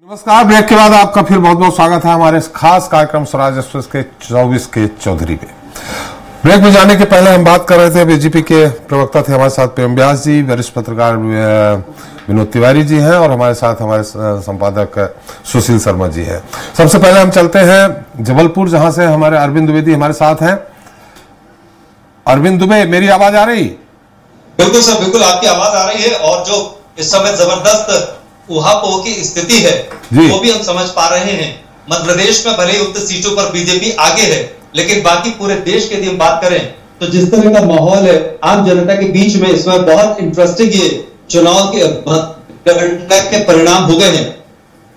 नमस्कार। ब्रेक के बाद आपका फिर बहुत बहुत स्वागत है हमारे खास कार्यक्रम स्वराज एक्सप्रेस के 24 के चौधरी पे। ब्रेक में जाने के पहले हम बात कर रहे थे, बीजेपी के प्रवक्ता थे हमारे साथ प्रेम व्यास जी, वरिष्ठ पत्रकार विनोद तिवारी जी हैं और हमारे साथ हमारे संपादक सुशील शर्मा जी हैं। सबसे पहले हम चलते हैं जबलपुर, जहां से हमारे अरविंद द्विवेदी हमारे साथ हैं। अरविंद दुबे, मेरी आवाज आ रही? बिल्कुल सर, बिल्कुल आपकी आवाज आ रही है और जो इस समय जबरदस्त उहापोह की स्थिति है वो भी हम समझ पा रहे हैं। मध्य प्रदेश में भले ही उक्त सीटों पर बीजेपी आगे है, लेकिन बाकी पूरे देश के यदि हम बात करें तो जिस तरह का माहौल है आम जनता के बीच में, इसमें बहुत इंटरेस्टिंग ये चुनाव के परिणाम हो गए हैं।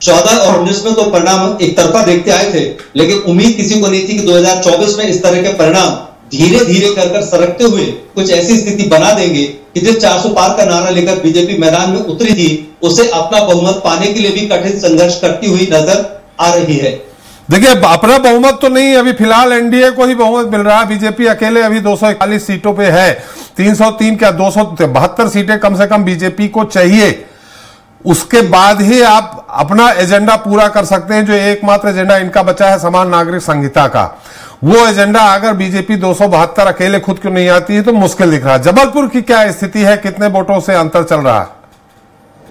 14 और 19 में तो परिणाम एक तरफा देखते आए थे, लेकिन उम्मीद किसी को नहीं थी कि 2024 में इस तरह के परिणाम धीरे धीरे कर सरकते हुए कुछ ऐसी स्थिति बना देंगे कि जिस 400 पार का नारा लेकर बीजेपी मैदान में उतरी थी, उसे अपना बहुमत पाने के लिए भी कठिन संघर्ष करती हुई नजर आ रही है। देखिए, अपना बहुमत तो नहीं, अभी फिलहाल एनडीए को ही बहुमत मिल रहा है। बीजेपी अकेले अभी 241 सीटों पे है। 303 क्या 272 सीटें कम से कम बीजेपी को चाहिए। उसके बाद ही आप अपना एजेंडा पूरा कर सकते हैं। जो एकमात्र एजेंडा इनका बचा है समान नागरिक संहिता का, वो एजेंडा अगर बीजेपी 272 अकेले खुद क्यों नहीं आती है तो मुश्किल दिख रहा है। जबलपुर की क्या स्थिति है, कितने वोटों से अंतर चल रहा है?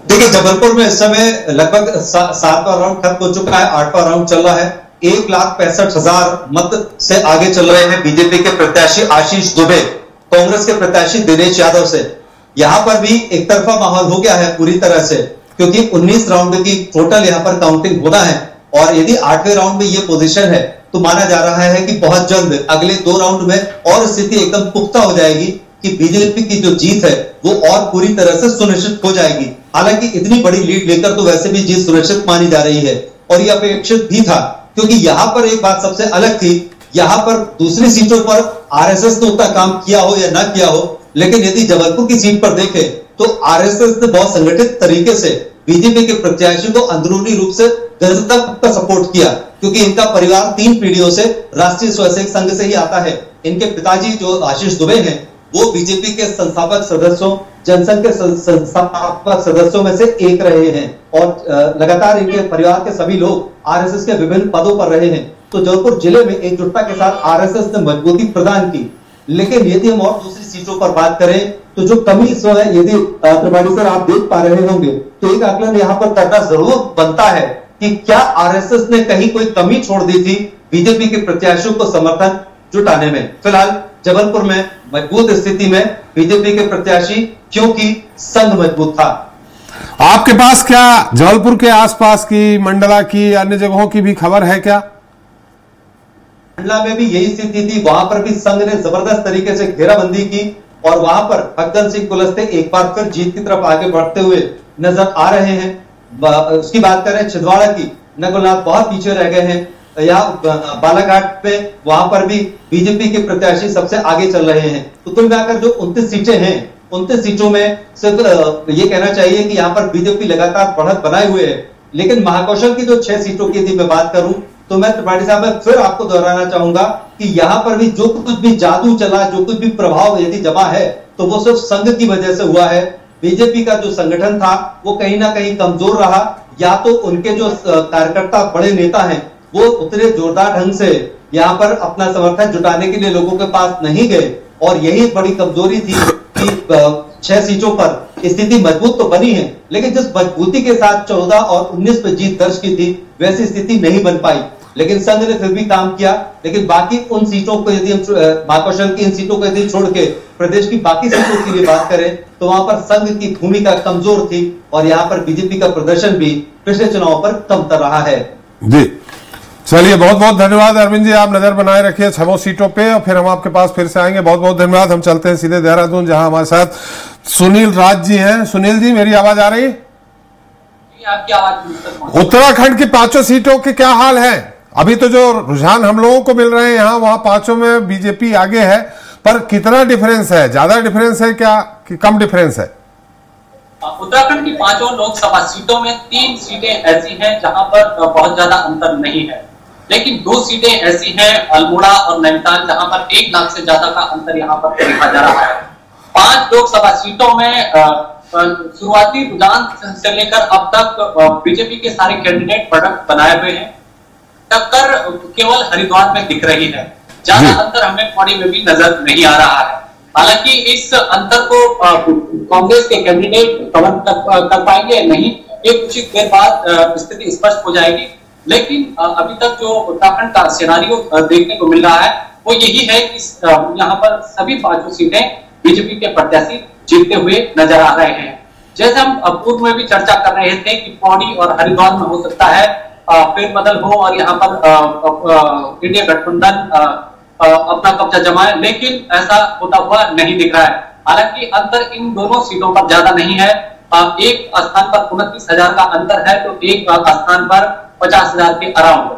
देखिए, जबलपुर में इस समय लगभग 7वां राउंड खत्म हो चुका है, 8वां राउंड चल रहा है। 1,65,000 मत से आगे चल रहे हैं बीजेपी के प्रत्याशी आशीष दुबे कांग्रेस के प्रत्याशी दिनेश यादव से। यहां पर भी एक तरफा माहौल हो गया है पूरी तरह से, क्योंकि 19 राउंड की टोटल यहां पर काउंटिंग होना है और यदि 8वें राउंड में ये पोजीशन है तो माना जा रहा है कि बहुत जल्द अगले 2 राउंड में और स्थिति एकदम पुख्ता हो जाएगी कि बीजेपी की जो जीत है वो और पूरी तरह से सुनिश्चित हो जाएगी। हालांकि इतनी बड़ी लीड लेकर तो वैसे भी जीत सुनिश्चित मानी जा रही है और ये अपेक्षित भी था, क्योंकि यहां पर एक बात सबसे अलग थी। यहां पर दूसरी सीटों पर आरएसएस ने उतना काम किया हो या ना किया हो, लेकिन यदि जबलपुर की सीट पर देखें तो आरएसएस ने बहुत संगठित तरीके से बीजेपी के प्रत्याशी को अंदरूनी रूप से गजब का सपोर्ट किया, क्योंकि इनका परिवार 3 पीढ़ियों से राष्ट्रीय स्वयंसेवक संघ से ही आता है। इनके पिताजी जो आशीष दुबे हैं वो बीजेपी के संस्थापक सदस्यों, जनसंघ के संस्थापक सदस्यों में से एक रहे हैं और लगातार इनके परिवार के सभी लोग आरएसएस के विभिन्न पदों पर रहे हैं। तो जबलपुर जिले में एकजुटता के साथ आरएसएस ने मजबूती प्रदान की। लेकिन यदि हम और दूसरी सीटों पर बात करें तो जो कमी इस समय यदि त्रिपाठी सर आप देख पा रहे होंगे तो एक आकलन यहाँ पर करना जरूर बनता है कि क्या आरएसएस ने कहीं कोई कमी छोड़ दी थी बीजेपी के प्रत्याशियों को समर्थन जुटाने में। फिलहाल जबलपुर में मजबूत स्थिति में बीजेपी के प्रत्याशी, क्योंकि संघ मजबूत था। आपके पास क्या जबलपुर के आसपास की, मंडला की, अन्य जगहों की भी खबर है क्या? मंडला में भी यही स्थिति थी। वहां पर भी संघ ने जबरदस्त तरीके से घेराबंदी की और वहां पर फग्गन सिंह कुलस्ते एक बार फिर जीत की तरफ आगे बढ़ते हुए नजर आ रहे हैं। उसकी बात करें छिंदवाड़ा की, नकुलनाथ बहुत पीछे रह गए हैं। यहाँ बालाघाट पे वहां पर भी बीजेपी के प्रत्याशी सबसे आगे चल रहे हैं। तो कुल मिलाकर जो 29 सीटें हैं, 29 सीटों में सिर्फ ये कहना चाहिए कि यहाँ पर बीजेपी लगातार बढ़त बनाए हुए है। लेकिन महाकौशल की जो 6 सीटों की यदि मैं बात करूं तो मैं त्रिपाठी साहब में फिर आपको दोहराना चाहूंगा कि यहां पर भी जो कुछ भी जादू चला, जो कुछ भी प्रभाव यदि जमा है तो वो सिर्फ संघ की वजह से हुआ है। बीजेपी का जो संगठन था वो कहीं ना कहीं कमजोर रहा, या तो उनके जो कार्यकर्ता बड़े नेता हैं वो उतने जोरदार ढंग से यहाँ पर अपना समर्थन जुटाने के लिए लोगों के पास नहीं गए और यही बड़ी कमजोरी थी कि 6 सीटों पर स्थिति मजबूत तो बनी है, लेकिन जिस मजबूती के साथ 14 और 19 पे जीत दर्ज की थी वैसी स्थिति नहीं बन पाई। लेकिन संघ ने फिर भी काम किया। लेकिन बाकी उन सीटों को यदि हम महाकौशल की इन सीटों को यदि छोड़ के प्रदेश की बाकी सीटों की भी बात करें तो वहां पर संघ की भूमिका कमजोर थी और यहाँ पर बीजेपी का प्रदर्शन भी पिछले चुनाव पर कमतर रहा है। जी चलिए, बहुत बहुत धन्यवाद अरविंद जी। आप नजर बनाए रखिए 6 सीटों पे और फिर हम आपके पास फिर से आएंगे। बहुत बहुत धन्यवाद। हम चलते हैं सीधे देहरादून, जहां हमारे साथ सुनील राज जी हैं। सुनील जी, मेरी आवाज आ रही है? आपकी आवाज। उत्तराखंड की 5 सीटों के क्या हाल है? अभी तो जो रुझान हम लोगों को मिल रहे हैं यहाँ, वहां 5 में बीजेपी आगे है, पर कितना डिफरेंस है? ज्यादा डिफरेंस है क्या कि कम डिफरेंस है? उत्तराखंड की 5 लोकसभा सीटों में 3 सीटें ऐसी हैं जहां पर बहुत ज्यादा अंतर नहीं है, लेकिन 2 सीटें ऐसी हैं अल्मोड़ा और नैनीताल जहां पर 1 लाख से ज्यादा का अंतर यहां पर देखा जा रहा है। 5 लोकसभा सीटों में शुरुआती रुझान से लेकर अब तक बीजेपी के सारे कैंडिडेट बढ़त बनाए हुए हैं। टक्कर केवल हरिद्वार में दिख रही है, ज्यादा अंतर हमें पौड़ी में भी नजर नहीं आ रहा है। हालांकि इस अंतर को कांग्रेस के कैंडिडेट कवर कर पाएंगे या नहीं, ये कुछ देर बाद स्थिति स्पष्ट हो जाएगी। लेकिन अभी तक जो उत्तराखंड का सिनेरियो देखने को मिल रहा है वो यही है कि यहाँ पर सभी 5 सीटें बीजेपी के प्रत्याशी जीतते हुए नजर आ रहे हैं। जैसे हम पूर्व में भी चर्चा कर रहे थे कि पौड़ी और हरिद्वार में हो सकता है फेरबदल हो और यहाँ पर इंडिया गठबंधन अपना कब्जा जमाए, लेकिन ऐसा होता हुआ नहीं दिख रहा है। हालांकि अंतर इन दोनों सीटों पर ज्यादा नहीं है, एक स्थान पर 29,000 का अंतर है तो एक स्थान पर 50,000 के अराउंड।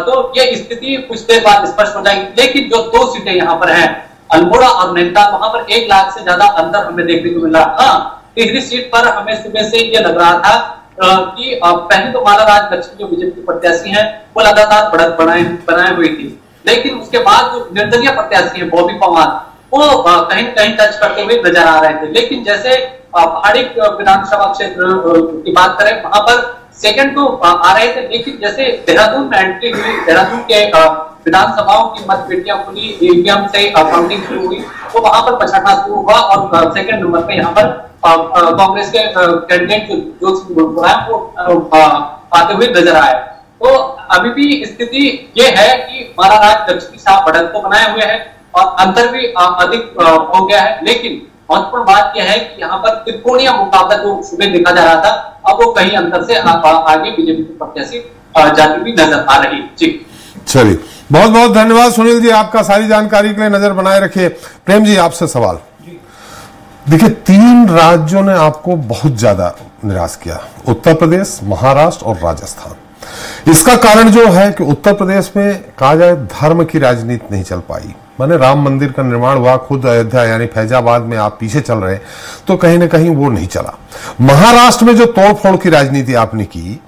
तो ये स्थिति कुछ देर बाद स्पष्ट हो जाएगी। लेकिन जो 2 सीटें यहाँ पर हैं, अल्मोड़ा और नैनीताल, वहां पर 1 लाख से ज्यादा अंतर हमें देखने को मिल रहा है। हाँ, तीसरी सीट पर हमें सुबह से ये लग रहा था कि पहले तो माला राज लक्ष्मी जो बीजेपी प्रत्याशी हैं वो लगातार बढ़त बनाए हुई थी, लेकिन उसके बाद जो निर्दलीय प्रत्याशी हैं बॉबी पवार वो कहीं न कहीं टच करते हुए नजर आ रहे थे। लेकिन जैसे पहाड़ी विधानसभा क्षेत्र की बात करें, वहां पर सेकंड तो आ रहे थे, लेकिन जैसे देहरादून में एंट्री हुई, देहरादून के विधानसभाओं की मतपेटियां खुली, ईवीएम से काउंटिंग शुरू हुई, तो वहां पर पछड़ना शुरू हुआ और सेकंड नंबर पे यहाँ पर कांग्रेस के कैंडिडेट जो वो आते हुए नजर आए। तो अभी भी स्थिति ये है कि माला राज लक्ष्मी साहब बढ़त को बनाए हुए हैं और अंतर भी अधिक हो गया है। लेकिन महत्वपूर्ण बात यह है कि यहाँ पर त्रिकोणीय मुकाबला जो सुबह देखा जा रहा था, अब वो कहीं अंतर से आगे बीजेपी के प्रत्याशी जाती हुई नजर आ रही। जी चलिए, बहुत बहुत धन्यवाद सुनील जी आपका, सारी जानकारी के लिए नजर बनाए रखिए। प्रेम जी आपसे सवाल। देखिए, 3 राज्यों ने आपको बहुत ज्यादा निराश किया, उत्तर प्रदेश, महाराष्ट्र और राजस्थान। इसका कारण जो है कि उत्तर प्रदेश में कहा जाए धर्म की राजनीति नहीं चल पाई, माने राम मंदिर का निर्माण हुआ, खुद अयोध्या यानी फैजाबाद में आप पीछे चल रहे, तो कहीं ना कहीं वो नहीं चला। महाराष्ट्र में जो तोड़फोड़ की राजनीति आपने की,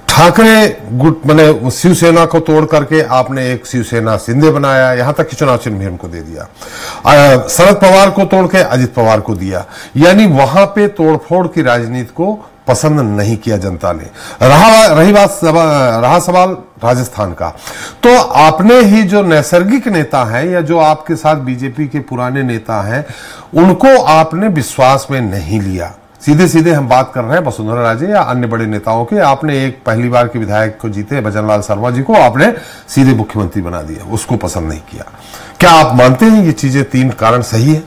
ठाकरे गुट माने शिवसेना को तोड़ करके आपने एक शिवसेना शिंदे बनाया, यहां तक कि चुनाव चिन्ह भी उनको दे दिया, शरद पवार को तोड़ के अजित पवार को दिया, यानी वहां पे तोड़फोड़ की राजनीति को पसंद नहीं किया जनता ने। रहा सवाल राजस्थान का, तो आपने ही जो नैसर्गिक नेता हैं या जो आपके साथ बीजेपी के पुराने नेता हैं, उनको आपने विश्वास में नहीं लिया। सीधे सीधे हम बात कर रहे हैं वसुंधरा राजे या अन्य बड़े नेताओं के। आपने एक पहली बार के विधायक को जीते भजनलाल शर्मा जी को आपने सीधे मुख्यमंत्री बना दिया, उसको पसंद नहीं किया। क्या आप मानते हैं ये चीजें 3 कारण सही है?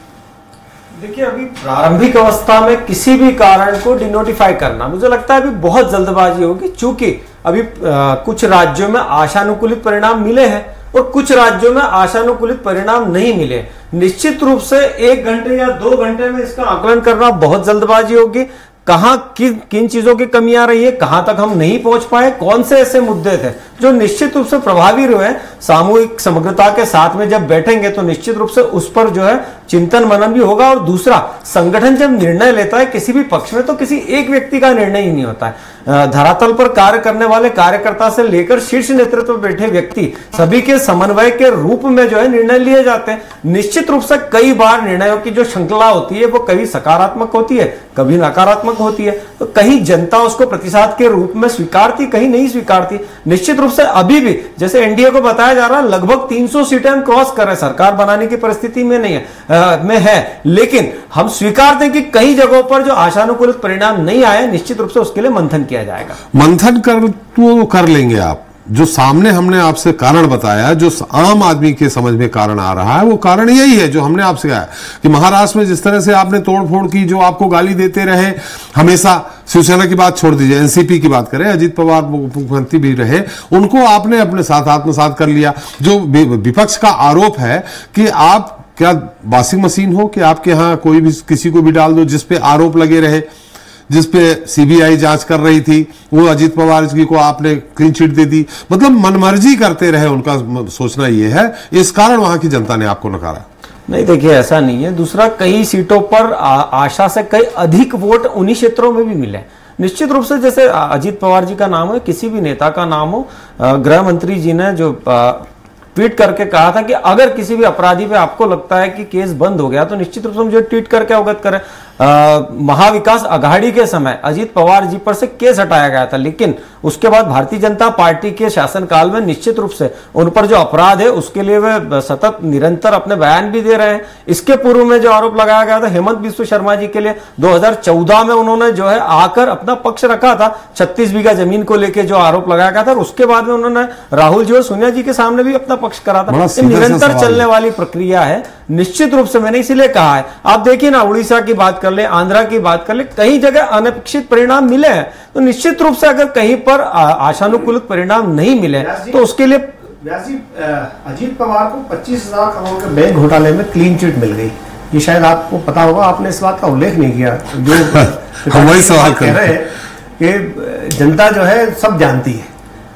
देखिए, अभी प्रारंभिक अवस्था में किसी भी कारण को डिनोटिफाई करना मुझे लगता है अभी बहुत जल्दबाजी होगी, चूंकि अभी कुछ राज्यों में आशानुकूलित परिणाम मिले हैं और कुछ राज्यों में आशानुकूलित परिणाम नहीं मिले। निश्चित रूप से 1 घंटे या 2 घंटे में इसका आकलन करना बहुत जल्दबाजी होगी। कहां किन चीजों की कमी आ रही है, कहां तक हम नहीं पहुंच पाए, कौन से ऐसे मुद्दे थे जो निश्चित रूप से प्रभावी रहे। सामूहिक समग्रता के साथ में जब बैठेंगे तो निश्चित रूप से उस पर जो है चिंतन मनन भी होगा। और दूसरा, संगठन जब निर्णय लेता है किसी भी पक्ष में, तो किसी एक व्यक्ति का निर्णय ही नहीं होता है। धरातल पर कार्य करने वाले कार्यकर्ता से लेकर शीर्ष नेतृत्व में बैठे व्यक्ति सभी के समन्वय के रूप में जो है निर्णय लिए जाते हैं। निश्चित रूप से कई बार निर्णयों की जो श्रृंखला होती है वो कभी सकारात्मक होती है, कभी नकारात्मक होती है, तो कहीं जनता उसको प्रतिसाद के रूप में स्वीकारती, कहीं नहीं स्वीकारती। निश्चित रूप से अभी भी जैसे एनडीए को बताया जा रहा है लगभग 300 सीटें हम क्रॉस कर रहे हैं, सरकार बनाने की परिस्थिति में नहीं है, लेकिन हम स्वीकारते हैं कि कई जगहों पर जो आशानुकूलित परिणाम नहीं आए, निश्चित रूप से उसके लिए मंथन किया जाएगा। मंथन कर लेंगे आप। जो सामने हमने आपसे कारण बताया, जो आम आदमी के समझ में कारण आ रहा है, वो कारण यही है जो हमने आपसे कहा कि महाराष्ट्र में जिस तरह से आपने तोड़फोड़ की, जो आपको गाली देते रहे हमेशा, शिवसेना की बात छोड़ दीजिए, एनसीपी की बात करें, अजित पवार मुख्यमंत्री भी रहे, उनको आपने अपने साथ आत्मसात कर लिया। जो विपक्ष का आरोप है कि आप क्या वॉशिंग मशीन हो कि आपके यहां कोई भी किसी को भी डाल दो, जिसपे आरोप लगे रहे, जिसपे सीबीआई जांच कर रही थी, वो अजित पवार जी को आपने क्लीन चिट दे दी। मतलब मनमर्जी करते रहे, उनका सोचना ये है, इस कारण वहां की जनता ने आपको नकारा। नहीं, देखिए ऐसा नहीं है। दूसरा, कई सीटों पर आशा से कई अधिक वोट उन्हीं क्षेत्रों में भी मिले। निश्चित रूप से जैसे अजित पवार जी का नाम हो, किसी भी नेता का नाम हो, गृह मंत्री जी ने जो ट्वीट करके कहा था कि अगर किसी भी अपराधी पे आपको लगता है कि केस बंद हो गया तो निश्चित रूप से मुझे ट्वीट करके अवगत करें। महाविकास आघाड़ी के समय अजीत पवार जी पर से केस हटाया गया था, लेकिन उसके बाद भारतीय जनता पार्टी के शासनकाल में निश्चित रूप से उन पर जो अपराध है उसके लिए वे सतत निरंतर अपने बयान भी दे रहे हैं। इसके पूर्व में जो आरोप लगाया गया था हेमंत बिस्व शर्मा जी के लिए 2014 में उन्होंने जो है आकर अपना पक्ष रखा था, 36 बीघा जमीन को लेकर जो आरोप लगाया गया था, और उसके बाद में उन्होंने राहुल जी और सोनिया जी के सामने भी अपना पक्ष करा था। निरंतर चलने वाली प्रक्रिया है, निश्चित रूप से मैंने इसीलिए कहा है। आप देखिए ना, उड़ीसा की बात कर ले, आंध्रा की बात कर ले, कई जगह अनपेक्षित परिणाम मिले हैं, तो निश्चित रूप से अगर कहीं पर आशानुकूलित परिणाम नहीं मिले तो उसके लिए अजीत पवार को 25,000 करोड़ के बैंक घोटाले में क्लीन चिट मिल गई। ये शायद आपको पता होगा, आपने इस बात का उल्लेख नहीं किया। जो हम वही सवाल कर रहे हैं कि जनता जो है सब जानती है,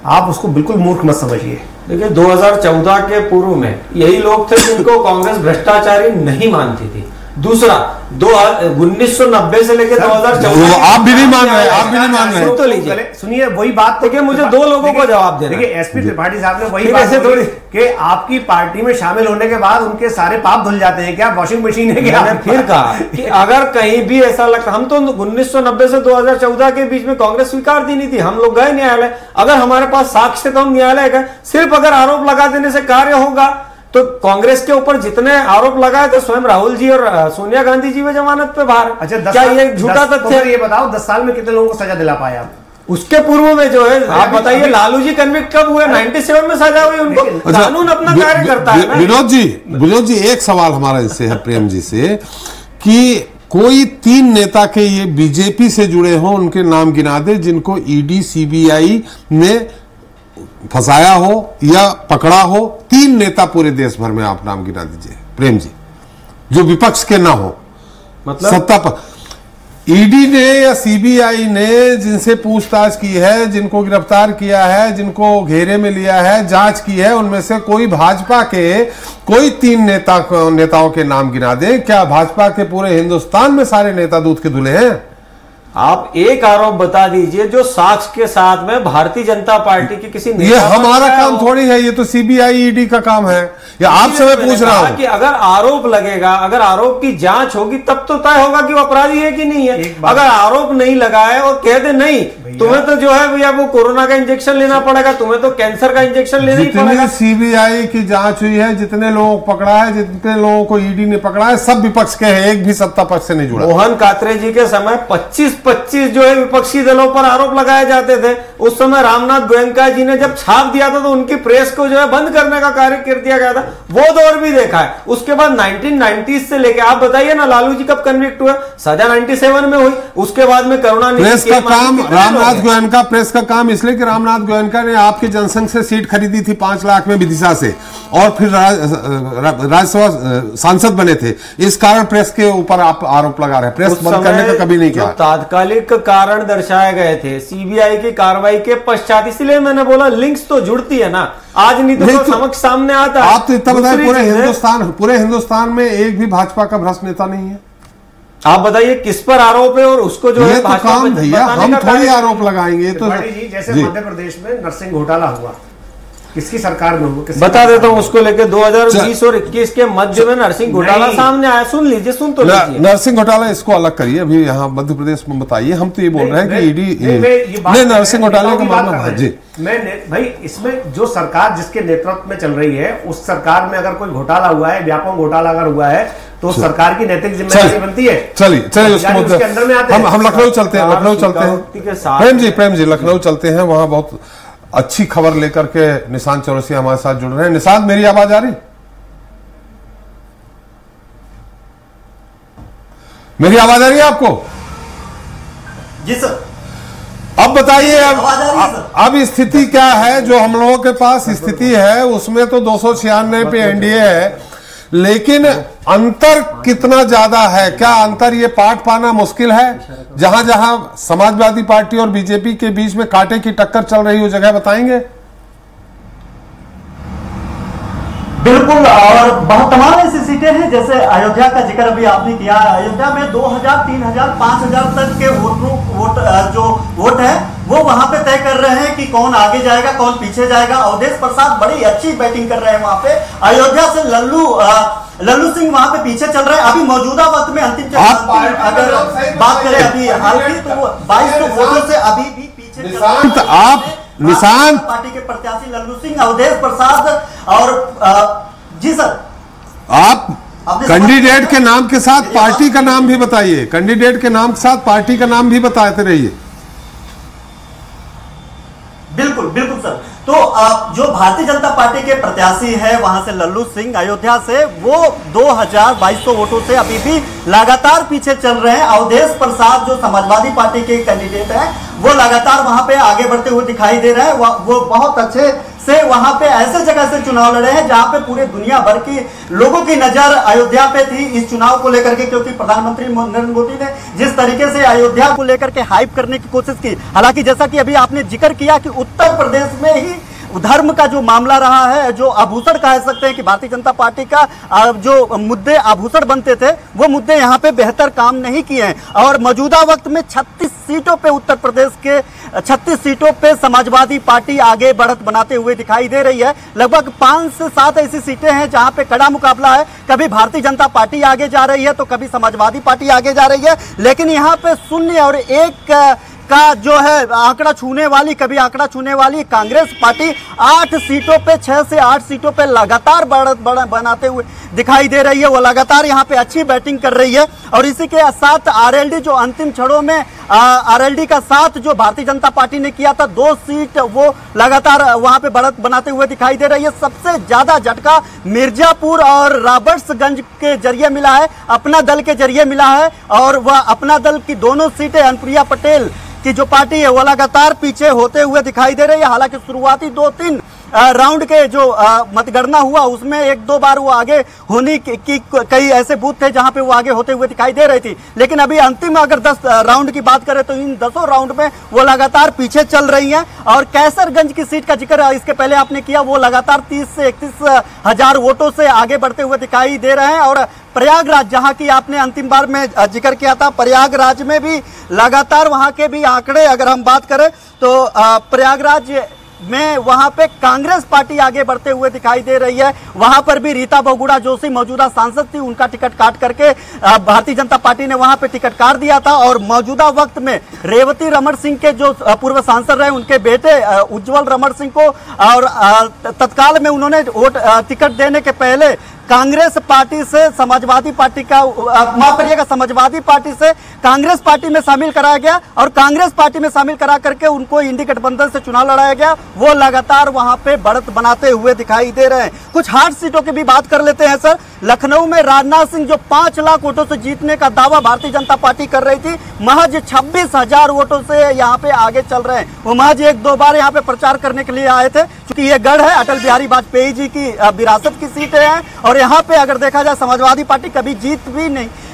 आप उसको बिल्कुल मूर्ख मत समझिए। देखिए 2014 के पूर्व में यही लोग थे जिनको कांग्रेस भ्रष्टाचारी नहीं मानती थी। दूसरा 1990 से लेकर 2014 आप भी नहीं मान रहे, आप भी नहीं मान रहे तो लीजिए, सुनिए वही बात। देखिए मुझे दो लोगों को जवाब देना। देखिए एसपी त्रिपाठी साहब ने वही बात बोली कि आपकी पार्टी में शामिल होने के बाद उनके सारे पाप धुल जाते हैं। क्या वॉशिंग मशीन है क्या? मैंने फिर कहा कि अगर कहीं भी ऐसा लगता, हम तो 1990 से 2014 के बीच में कांग्रेस स्वीकार दी नहीं थी, हम लोग गए न्यायालय। अगर हमारे पास साक्ष्य तो हम न्यायालय गए। सिर्फ अगर आरोप लगा देने से कार्य होगा तो कांग्रेस के ऊपर जितने आरोप लगाए थे स्वयं राहुल जी और सोनिया गांधी जी में जमानत पे बाहर। अच्छा, क्या ये झूठा तथ्य है? ये बताओ 10 साल में कितने लोगों को सजा दिला पाया आप? उसके पूर्व में जो है आप बताइए, लालू जी कन्विक्ट कब हुए? 97 में सजा हुई उनको। कानून अपना कार्य करता है। विनोद जी एक सवाल हमारा इससे है प्रेम जी से कि कोई 3 नेता के ये बीजेपी से जुड़े हों, उनके नाम गिना दे जिनको ईडी सीबीआई ने फंसाया हो या पकड़ा हो। 3 नेता पूरे देश भर में आप नाम गिना दीजिए प्रेम जी, जो विपक्ष के ना हो, मतलब सत्ता पर। ईडी ने या सीबीआई ने जिनसे पूछताछ की है, जिनको गिरफ्तार किया है, जिनको घेरे में लिया है, जांच की है, उनमें से कोई भाजपा के कोई 3 नेताओं के नाम गिना दे। क्या भाजपा के पूरे हिंदुस्तान में सारे नेता दूध के धुले हैं? आप एक आरोप बता दीजिए जो साक्ष्य के साथ में भारतीय जनता पार्टी की किसी ये हमारा काम थोड़ी है, ये तो सीबीआई ईडी का काम है। या आपसे मैं पूछ रहा हूं कि अगर आरोप लगेगा, अगर आरोप की जांच होगी तब तो तय होगा कि वो अपराधी है कि नहीं है। अगर आरोप नहीं लगाए और कह दे नहीं, तुम्हें तो जो है भैया वो कोरोना का इंजेक्शन लेना पड़ेगा, तुम्हें तो कैंसर का इंजेक्शन लेना ही पड़ेगा। सीबीआई की जांच हुई है, जितने लोगों को पकड़ा है, जितने लोगों को ईडी ने पकड़ा है, सब विपक्ष के हैं, एक भी सत्ता पक्ष से नहीं जुड़ा। मोहन कात्रे जी के समय 25 जो है विपक्षी दलों पर आरोप लगाए जाते थे। उस समय रामनाथ गोयनका जी ने जब छाप दिया था तो उनकी प्रेस को जो है बंद करने का कार्य कर दिया गया था। वो दौर भी देखा है। उसके बाद 1990 से लेके आप बताइए ना, लालू जी कब कन्विक्ट हुए? सजा 97 में हुई। उसके बाद में करुणानिधि प्रेस का काम रामनाथ गोयनका, प्रेस का काम इसलिए कि रामनाथ गोयनका ने आपके जनसंघ से सीट खरीदी थी 5 लाख में विदिशा से, और फिर राज्यसभा सांसद बने थे। इस कारण प्रेस के ऊपर आप आरोप लगा रहे हैं। प्रेस बंद करने का कभी नहीं किया। तात्कालिक कारण दर्शाए गए थे सीबीआई की कार्रवाई के पश्चात, इसलिए मैंने बोला लिंक्स तो जुड़ती है ना, आज नहीं तो समक्ष सामने आता है। आप तो इतना बताएं, पूरे हिंदुस्तान में एक भी भाजपा का भ्रष्ट नेता नहीं है। आप बताइए किस पर आरोप है और उसको जो है तो काम भैया, हम थोड़ी आरोप लगाएंगे। तो जैसे मध्य प्रदेश में नरसिंह घोटाला हुआ, किसकी सरकार में हुआ? बता देता हूं उसको लेकर 2020 और 21 के मध्य में नरसिंह घोटाला सामने आया। सुन लीजिए, सुन तो लीजिए। नरसिंह घोटाला इसको अलग करिए, अभी यहाँ मध्य प्रदेश में बताइए। हम तो ये बोल रहे हैं कि ईडी नहीं, नरसिंह घोटाले का मामला जी। भाई इसमें जो सरकार जिसके नेतृत्व में चल रही है, उस सरकार में अगर कोई घोटाला हुआ है, व्यापक घोटाला अगर हुआ है, तो सरकार की नैतिक जिम्मेदारी बनती है। चलिए उसके अंदर में आते हैं। हम लखनऊ चलते हैं, प्रेम जी लखनऊ चलते हैं। वहां बहुत अच्छी खबर लेकर के निशांत चौरसिया हमारे साथ जुड़ रहे हैं। निशांत, मेरी आवाज आ रही? मेरी आवाज आ रही है आपको? जी सर। अब बताइए, अब स्थिति क्या है? जो हम लोगों के पास स्थिति है उसमें तो 296 पे एनडीए है, लेकिन अंतर कितना ज्यादा है? क्या अंतर ये पाट पाना मुश्किल है? जहां जहां समाजवादी पार्टी और बीजेपी के बीच में कांटे की टक्कर चल रही हो, जगह बताएंगे? बिल्कुल, और बहुत तमाम ऐसी सीटें हैं, जैसे अयोध्या का जिक्र अभी आपने किया। अयोध्या में 2000, 3000, 5000 तक के वोट है वो वहां पे तय कर रहे हैं कि कौन आगे जाएगा, कौन पीछे जाएगा। अवधेश प्रसाद बड़ी अच्छी बैटिंग कर रहे हैं वहां पे। अयोध्या से लल्लू लल्लू सिंह वहां पे पीछे चल रहे हैं। अभी मौजूदा वक्त में अंतिम अगर बात करें अभी हाल की, तो 2200 वोटों से अभी भी पीछे चल रहे हैं। आप निशांत पार्टी के प्रत्याशी लल्लू सिंह, अवधेश प्रसाद और जी सर, आप कैंडिडेट के नाम के साथ पार्टी का नाम भी बताइए, कैंडिडेट के नाम के साथ पार्टी का नाम भी बताते रहिए। बिल्कुल बिल्कुल सर। तो जो भारतीय जनता पार्टी के प्रत्याशी है वहां से लल्लू सिंह अयोध्या से, वो 2200 वोटों से अभी भी लगातार पीछे चल रहे हैं। अवधेश प्रसाद जो समाजवादी पार्टी के कैंडिडेट हैं, वो लगातार वहां पे आगे बढ़ते हुए दिखाई दे रहे हैं। वो बहुत अच्छे से वहां पे ऐसे जगह से चुनाव लड़े हैं जहां पे पूरे दुनिया भर की लोगों की नजर अयोध्या पे थी इस चुनाव को लेकर के, क्योंकि प्रधानमंत्री नरेंद्र मोदी ने जिस तरीके से अयोध्या को लेकर के हाइप करने की कोशिश की। हालांकि जैसा कि अभी आपने जिक्र किया कि उत्तर प्रदेश में ही धर्म का जो मामला रहा है, जो आभूषण कह सकते हैं कि भारतीय जनता पार्टी का जो मुद्दे आभूषण बनते थे, वो मुद्दे यहाँ पे बेहतर काम नहीं किए हैं। और मौजूदा वक्त में 36 सीटों पे उत्तर प्रदेश के 36 सीटों पे समाजवादी पार्टी आगे बढ़त बनाते हुए दिखाई दे रही है। लगभग 5 से 7 ऐसी सीटें हैं जहां पे कड़ा मुकाबला है। कभी भारतीय जनता पार्टी आगे जा रही है तो कभी समाजवादी पार्टी आगे जा रही है, लेकिन यहाँ पे शून्य और एक का जो है आंकड़ा छूने वाली, कभी आंकड़ा छूने वाली कांग्रेस पार्टी 8 सीटों पे 6 से 8 सीटों पे लगातार बढ़त बनाते हुए दिखाई दे रही है। वो लगातार यहाँ पे अच्छी बैटिंग कर रही है। और इसी के साथ आरएलडी जो अंतिम क्षणों में आरएलडी का साथ जो भारतीय जनता पार्टी ने किया था, 2 सीट वो लगातार वहां पे बढ़त बनाते हुए दिखाई दे रही है। सबसे ज्यादा झटका मिर्जापुर और रॉबर्ट्सगंज के जरिए मिला है, अपना दल के जरिए मिला है। और वह अपना दल की दोनों सीटें अनुप्रिया पटेल की जो पार्टी है वो लगातार पीछे होते हुए दिखाई दे रही है। हालांकि शुरुआती 2-3 राउंड के जो मतगणना हुआ उसमें 1-2 बार वो आगे होने की कई ऐसे बूथ थे जहां पे वो आगे होते हुए दिखाई दे रही थी, लेकिन अभी अंतिम अगर 10 राउंड की बात करें तो इन 10 राउंड में वो लगातार पीछे चल रही हैं। और कैसरगंज की सीट का जिक्र इसके पहले आपने किया, वो लगातार 30 से 31 हजार वोटों से आगे बढ़ते हुए दिखाई दे रहे हैं। और प्रयागराज, जहां की आपने अंतिम बार में जिक्र किया था, प्रयागराज में भी लगातार वहां के भी आंकड़े अगर हम बात करें तो प्रयागराज में वहां पे कांग्रेस पार्टी आगे बढ़ते हुए दिखाई दे रही है। वहां पर भी रीता बहुगुणा जोशी मौजूदा सांसद थी, उनका टिकट काट करके भारतीय जनता पार्टी ने वहां पे टिकट काट दिया था। और मौजूदा वक्त में रेवती रमण सिंह के जो पूर्व सांसद रहे, उनके बेटे उज्जवल रमण सिंह को और तत्काल में उन्होंने वोट टिकट देने के पहले कांग्रेस पार्टी से समाजवादी पार्टी का माफ करिएगा समाजवादी पार्टी से कांग्रेस पार्टी में शामिल कराया गया और कांग्रेस पार्टी में शामिल करा करके उनको इंडी गठबंधन से चुनाव लड़ाया गया। वो लगातार वहां पे बढ़त बनाते हुए दिखाई दे रहे हैं। कुछ हार्ड सीटों की भी बात कर लेते हैं सर। लखनऊ में राजनाथ सिंह जो 5 लाख वोटों से जीतने का दावा भारतीय जनता पार्टी कर रही थी, महज 26,000 वोटों से यहाँ पे आगे चल रहे हैं। वो महज 1-2 बार यहाँ पे प्रचार करने के लिए आए थे, क्योंकि ये गढ़ है अटल बिहारी वाजपेयी जी की विरासत की सीटें हैं। और यहाँ पे अगर देखा जाए समाजवादी पार्टी कभी जीत भी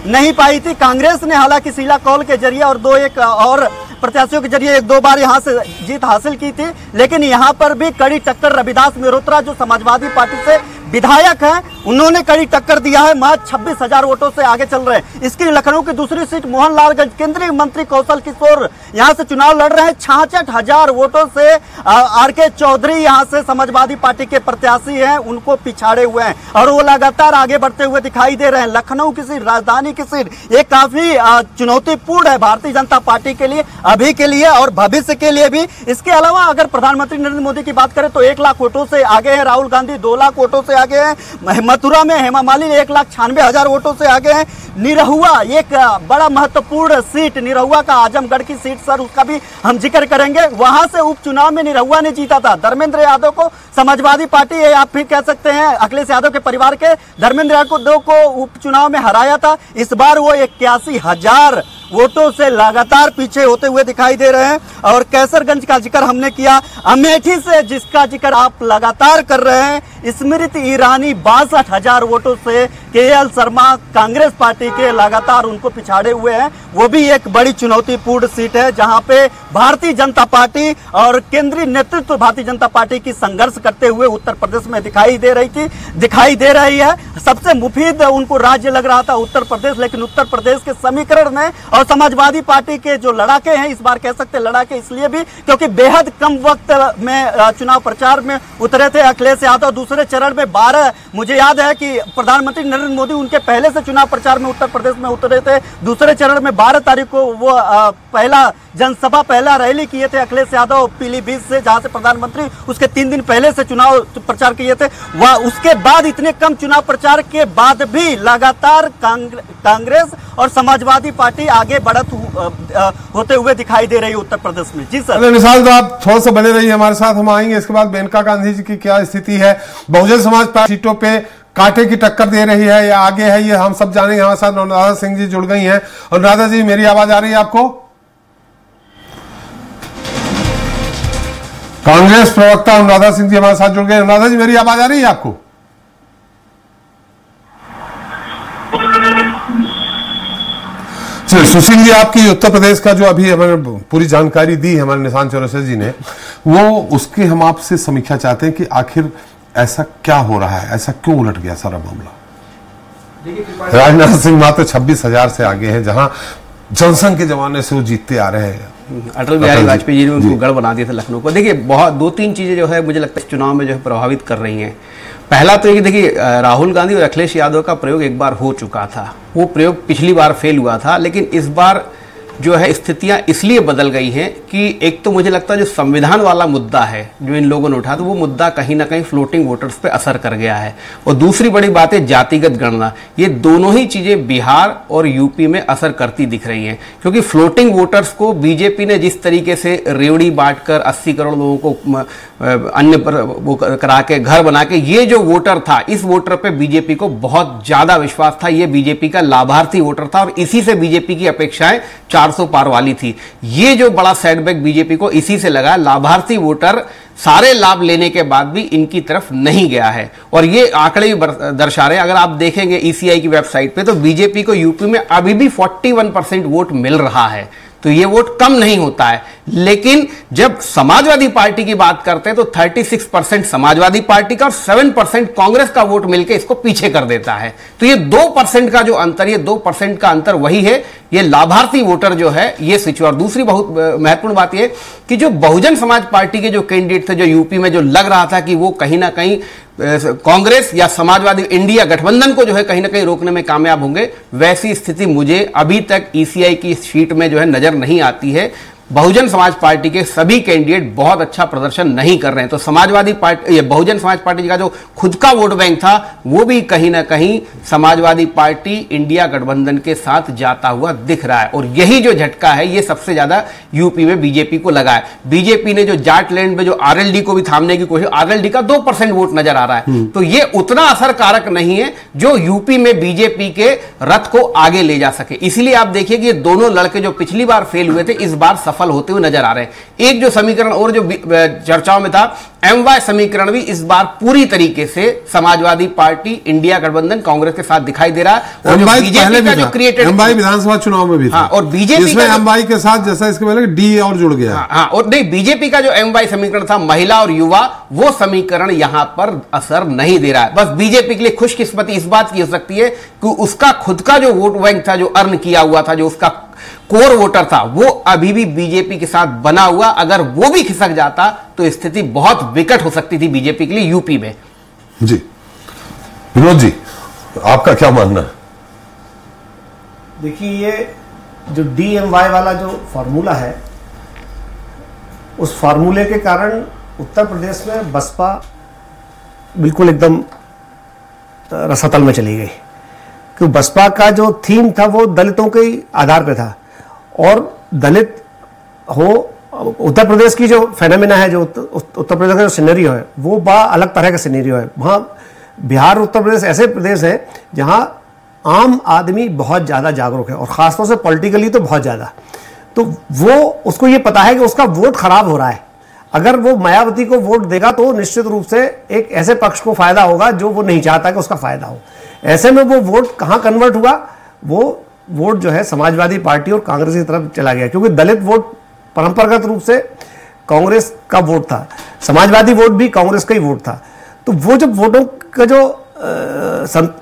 नहीं पाई थी। कांग्रेस ने हालांकि शीला कौल के जरिए और 2-1 और प्रत्याशियों के जरिए 1-2 बार यहाँ से जीत हासिल की थी, लेकिन यहाँ पर भी कड़ी टक्कर रविदास मेहरोत्रा जो समाजवादी पार्टी से विधायक हैं, उन्होंने कड़ी टक्कर दिया है, महज 26,000 वोटों से आगे चल रहे हैं। इसकी लखनऊ की दूसरी सीट मोहनलालगंज केंद्रीय मंत्री कौशल किशोर यहाँ से चुनाव लड़ रहे हैं। 66,000 वोटों से आर.के. चौधरी यहाँ से समाजवादी पार्टी के प्रत्याशी हैं, उनको पिछाड़े हुए हैं और वो लगातार आगे बढ़ते हुए दिखाई दे रहे हैं। लखनऊ की सीट, राजधानी की सीट, ये काफी चुनौतीपूर्ण है भारतीय जनता पार्टी के लिए, अभी के लिए और भविष्य के लिए भी। इसके अलावा अगर प्रधानमंत्री नरेंद्र मोदी की बात करें तो 1 लाख वोटों से आगे है राहुल गांधी, 2 लाख वोटों से आगे हैं। मथुरा में हेमा मालिनी 1,96,000 वोटों से आगे हैं। निरहुआ एक बड़ा महत्वपूर्ण सीट, निरहुआ का आजमगढ़ की सीट सर, उसका भी हम जिक्र करेंगे। वहां से उपचुनाव में निरहुआ ने जीता था। धर्मेंद्र यादव को समाजवादी पार्टी, आप फिर कह सकते हैं अखिलेश यादव के परिवार के धर्मेंद्र यादव को उपचुनाव में हराया था। इस बार वो 81,000 वोटों से लगातार पीछे होते हुए दिखाई दे रहे हैं। और कैसरगंज का जिक्र हमने किया, अमेठी से जिसका जिक्र आप लगातार कर रहे हैं, स्मृति ईरानी 62,000 वोटों से, के.एल. शर्मा कांग्रेस पार्टी के लगातार उनको पिछाड़े हुए हैं। वो भी एक बड़ी चुनौतीपूर्ण सीट है जहां पे भारतीय जनता पार्टी और केंद्रीय नेतृत्व भारतीय जनता पार्टी की संघर्ष करते हुए उत्तर प्रदेश में दिखाई दे रही है। सबसे मुफीद उनको राज्य लग रहा था उत्तर प्रदेश, लेकिन उत्तर प्रदेश के समीकरण में और समाजवादी पार्टी के जो लड़ाके हैं, इस बार कह सकते हैं लड़ाके इसलिए भी क्योंकि बेहद कम वक्त में चुनाव प्रचार में उतरे थे अखिलेश यादव। दूसरे चरण में 12, मुझे याद है कि प्रधानमंत्री नरेंद्र मोदी उनके पहले से चुनाव प्रचार में उत्तर प्रदेश में उतरे थे। दूसरे चरण में 12 तारीख को वो पहला जनसभा, पहला रैली किए थे अखिलेश यादव पीलीभीत से, जहां से प्रधानमंत्री उसके 3 दिन पहले से चुनाव प्रचार किए थे। वह उसके बाद इतने कम चुनाव प्रचार के बाद भी लगातार कांग्रेस और समाजवादी पार्टी आगे बढ़त होते हुए दिखाई दे रही है उत्तर प्रदेश में। जी सर। निशाल, तो आप थोड़ा सा बने रहिए हमारे साथ, हम आएंगे इसके बाद। मेनका गांधी जी की क्या स्थिति है, बहुजन समाज पार्टी सीटों पे कांटे की टक्कर दे रही है या आगे है, ये हम सब जानेंगे। हमारे साथ अनुराधा सिंह जी जुड़ गई हैं। अनुराधा जी, मेरी आवाज आ रही है आपको? कांग्रेस प्रवक्ता अनुराधा सिंह जी हमारे साथ जुड़ गए। अनुराधा जी, मेरी आवाज आ रही है आपको? सुशील जी, आपकी उत्तर प्रदेश का जो अभी हमें पूरी जानकारी दी हमारे निशान चौरसिया जी ने, वो उसकी हम आपसे समीक्षा चाहते हैं कि आखिर ऐसा क्या हो रहा है, ऐसा क्यों उलट गया सारा मामला। राजनाथ सिंह मात्र 26,000 से आगे हैं, जहां जनसंघ के जमाने से वो जीतते आ रहे हैं। अटल बिहारी वाजपेयी जी ने उनको गढ़ बना दिया था लखनऊ को। देखिए, बहुत 2-3 चीजें जो है मुझे लगता है चुनाव में जो है प्रभावित कर रही हैं। पहला तो ये देखिए, राहुल गांधी और अखिलेश यादव का प्रयोग एक बार हो चुका था, वो प्रयोग पिछली बार फेल हुआ था, लेकिन इस बार जो है स्थितियां इसलिए बदल गई हैं कि एक तो मुझे लगता है जो संविधान वाला मुद्दा है जो इन लोगों ने उठाया, तो वो मुद्दा कहीं ना कहीं फ्लोटिंग वोटर्स पे असर कर गया है। और दूसरी बड़ी बात है जातिगत गणना, ये दोनों ही चीजें बिहार और यूपी में असर करती दिख रही हैं। क्योंकि फ्लोटिंग वोटर्स को बीजेपी ने जिस तरीके से रेवड़ी बांटकर 80 करोड़ लोगों को अन्य पर वो करा के घर बना के, ये जो वोटर था, इस वोटर पे बीजेपी को बहुत ज्यादा विश्वास था, ये बीजेपी का लाभार्थी वोटर था और इसी से बीजेपी की अपेक्षाएं 400 पार वाली थी। ये जो बड़ा सेटबैक बीजेपी को इसी से लगा, लाभार्थी वोटर सारे लाभ लेने के बाद भी इनकी तरफ नहीं गया है। और ये आंकड़े भी दर्शा रहे हैं, अगर आप देखेंगे ईसीआई की वेबसाइट पे, तो बीजेपी को यूपी में अभी भी 41% वोट मिल रहा है, तो ये वोट कम नहीं होता है। लेकिन जब समाजवादी पार्टी की बात करते हैं तो 36% समाजवादी पार्टी का और 7% कांग्रेस का वोट मिलकर इसको पीछे कर देता है। तो ये 2% का जो अंतर, ये 2% का अंतर वही है, ये लाभार्थी वोटर जो है ये स्विच। और दूसरी बहुत महत्वपूर्ण बात यह कि जो बहुजन समाज पार्टी के जो कैंडिडेट थे, जो यूपी में जो लग रहा था कि वो कहीं ना कहीं कांग्रेस या समाजवादी इंडिया गठबंधन को जो है कहीं ना कहीं रोकने में कामयाब होंगे, वैसी स्थिति मुझे अभी तक ईसीआई की शीट में जो है नजर नहीं आती है। बहुजन समाज पार्टी के सभी कैंडिडेट बहुत अच्छा प्रदर्शन नहीं कर रहे हैं। तो समाजवादी पार्टी, बहुजन समाज पार्टी का जो खुद का वोट बैंक था, वो भी कहीं ना कहीं समाजवादी पार्टी इंडिया गठबंधन के साथ जाता हुआ दिख रहा है। और यही जो झटका है, ये सबसे ज्यादा यूपी में बीजेपी को लगा है। बीजेपी ने जो जाटलैंड में जो आरएलडी को भी थामने की कोशिश, आरएलडी का 2% वोट नजर आ रहा है, तो ये उतना असरकारक नहीं है जो यूपी में बीजेपी के रथ को आगे ले जा सके। इसलिए आप देखिए कि ये दोनों लड़के जो पिछली बार फेल हुए थे, इस बार सफल होते हुए नजर आ रहे हैं। एक जो समीकरण और जो चर्चाओं में था, एमवाई समीकरण भी इस बार पूरी तरीके से समाजवादी पार्टी इंडिया गठबंधन कांग्रेस के साथ दिखाई दे रहा है। और जो बीजेपी का जो क्रिएटेड एमवाई विधानसभा चुनाव में भी था, और बीजेपी इसमें एमवाई के साथ जैसा इसके पहले डी और जुड़ गया। हाँ, और नहीं, बीजेपी का जो एमवाई समीकरण था महिला और युवा, वो समीकरण यहां पर असर नहीं दे रहा है। बस बीजेपी के लिए खुशकिस्मती इस बात की हो सकती है कि उसका खुद का जो वोट बैंक था, जो अर्न किया हुआ था, जो उसका कोर वोटर था, वो अभी भी बीजेपी के साथ बना हुआ। अगर वो भी खिसक जाता तो स्थिति बहुत विकट हो सकती थी बीजेपी के लिए यूपी में। जी विनोद जी, आपका क्या मानना है? देखिए, ये जो डीएमवाई वाला जो फॉर्मूला है, उस फॉर्मूले के कारण उत्तर प्रदेश में बसपा बिल्कुल एकदम रसातल में चली गई। क्योंकि बसपा का जो थीम था वो दलितों के आधार पे था, और दलित हो, उत्तर प्रदेश की जो फेनोमेना है, जो उत्तर प्रदेश का जो सिनेरियो है, वो बड़ा अलग तरह का सिनेरियो है। वहाँ बिहार, उत्तर प्रदेश ऐसे प्रदेश है जहाँ आम आदमी बहुत ज़्यादा जागरूक है, और ख़ासतौर से पॉलिटिकली तो बहुत ज़्यादा। तो वो, उसको ये पता है कि उसका वोट खराब हो रहा है। अगर वो मायावती को वोट देगा तो निश्चित रूप से एक ऐसे पक्ष को फायदा होगा जो वो नहीं चाहता कि उसका फायदा हो। ऐसे में वो वोट कहाँ कन्वर्ट हुआ? वो वोट जो है समाजवादी पार्टी और कांग्रेस की तरफ चला गया, क्योंकि दलित वोट परंपरागत रूप से कांग्रेस का वोट था, समाजवादी वोट भी कांग्रेस का ही वोट था। तो वो जब वोटों का जो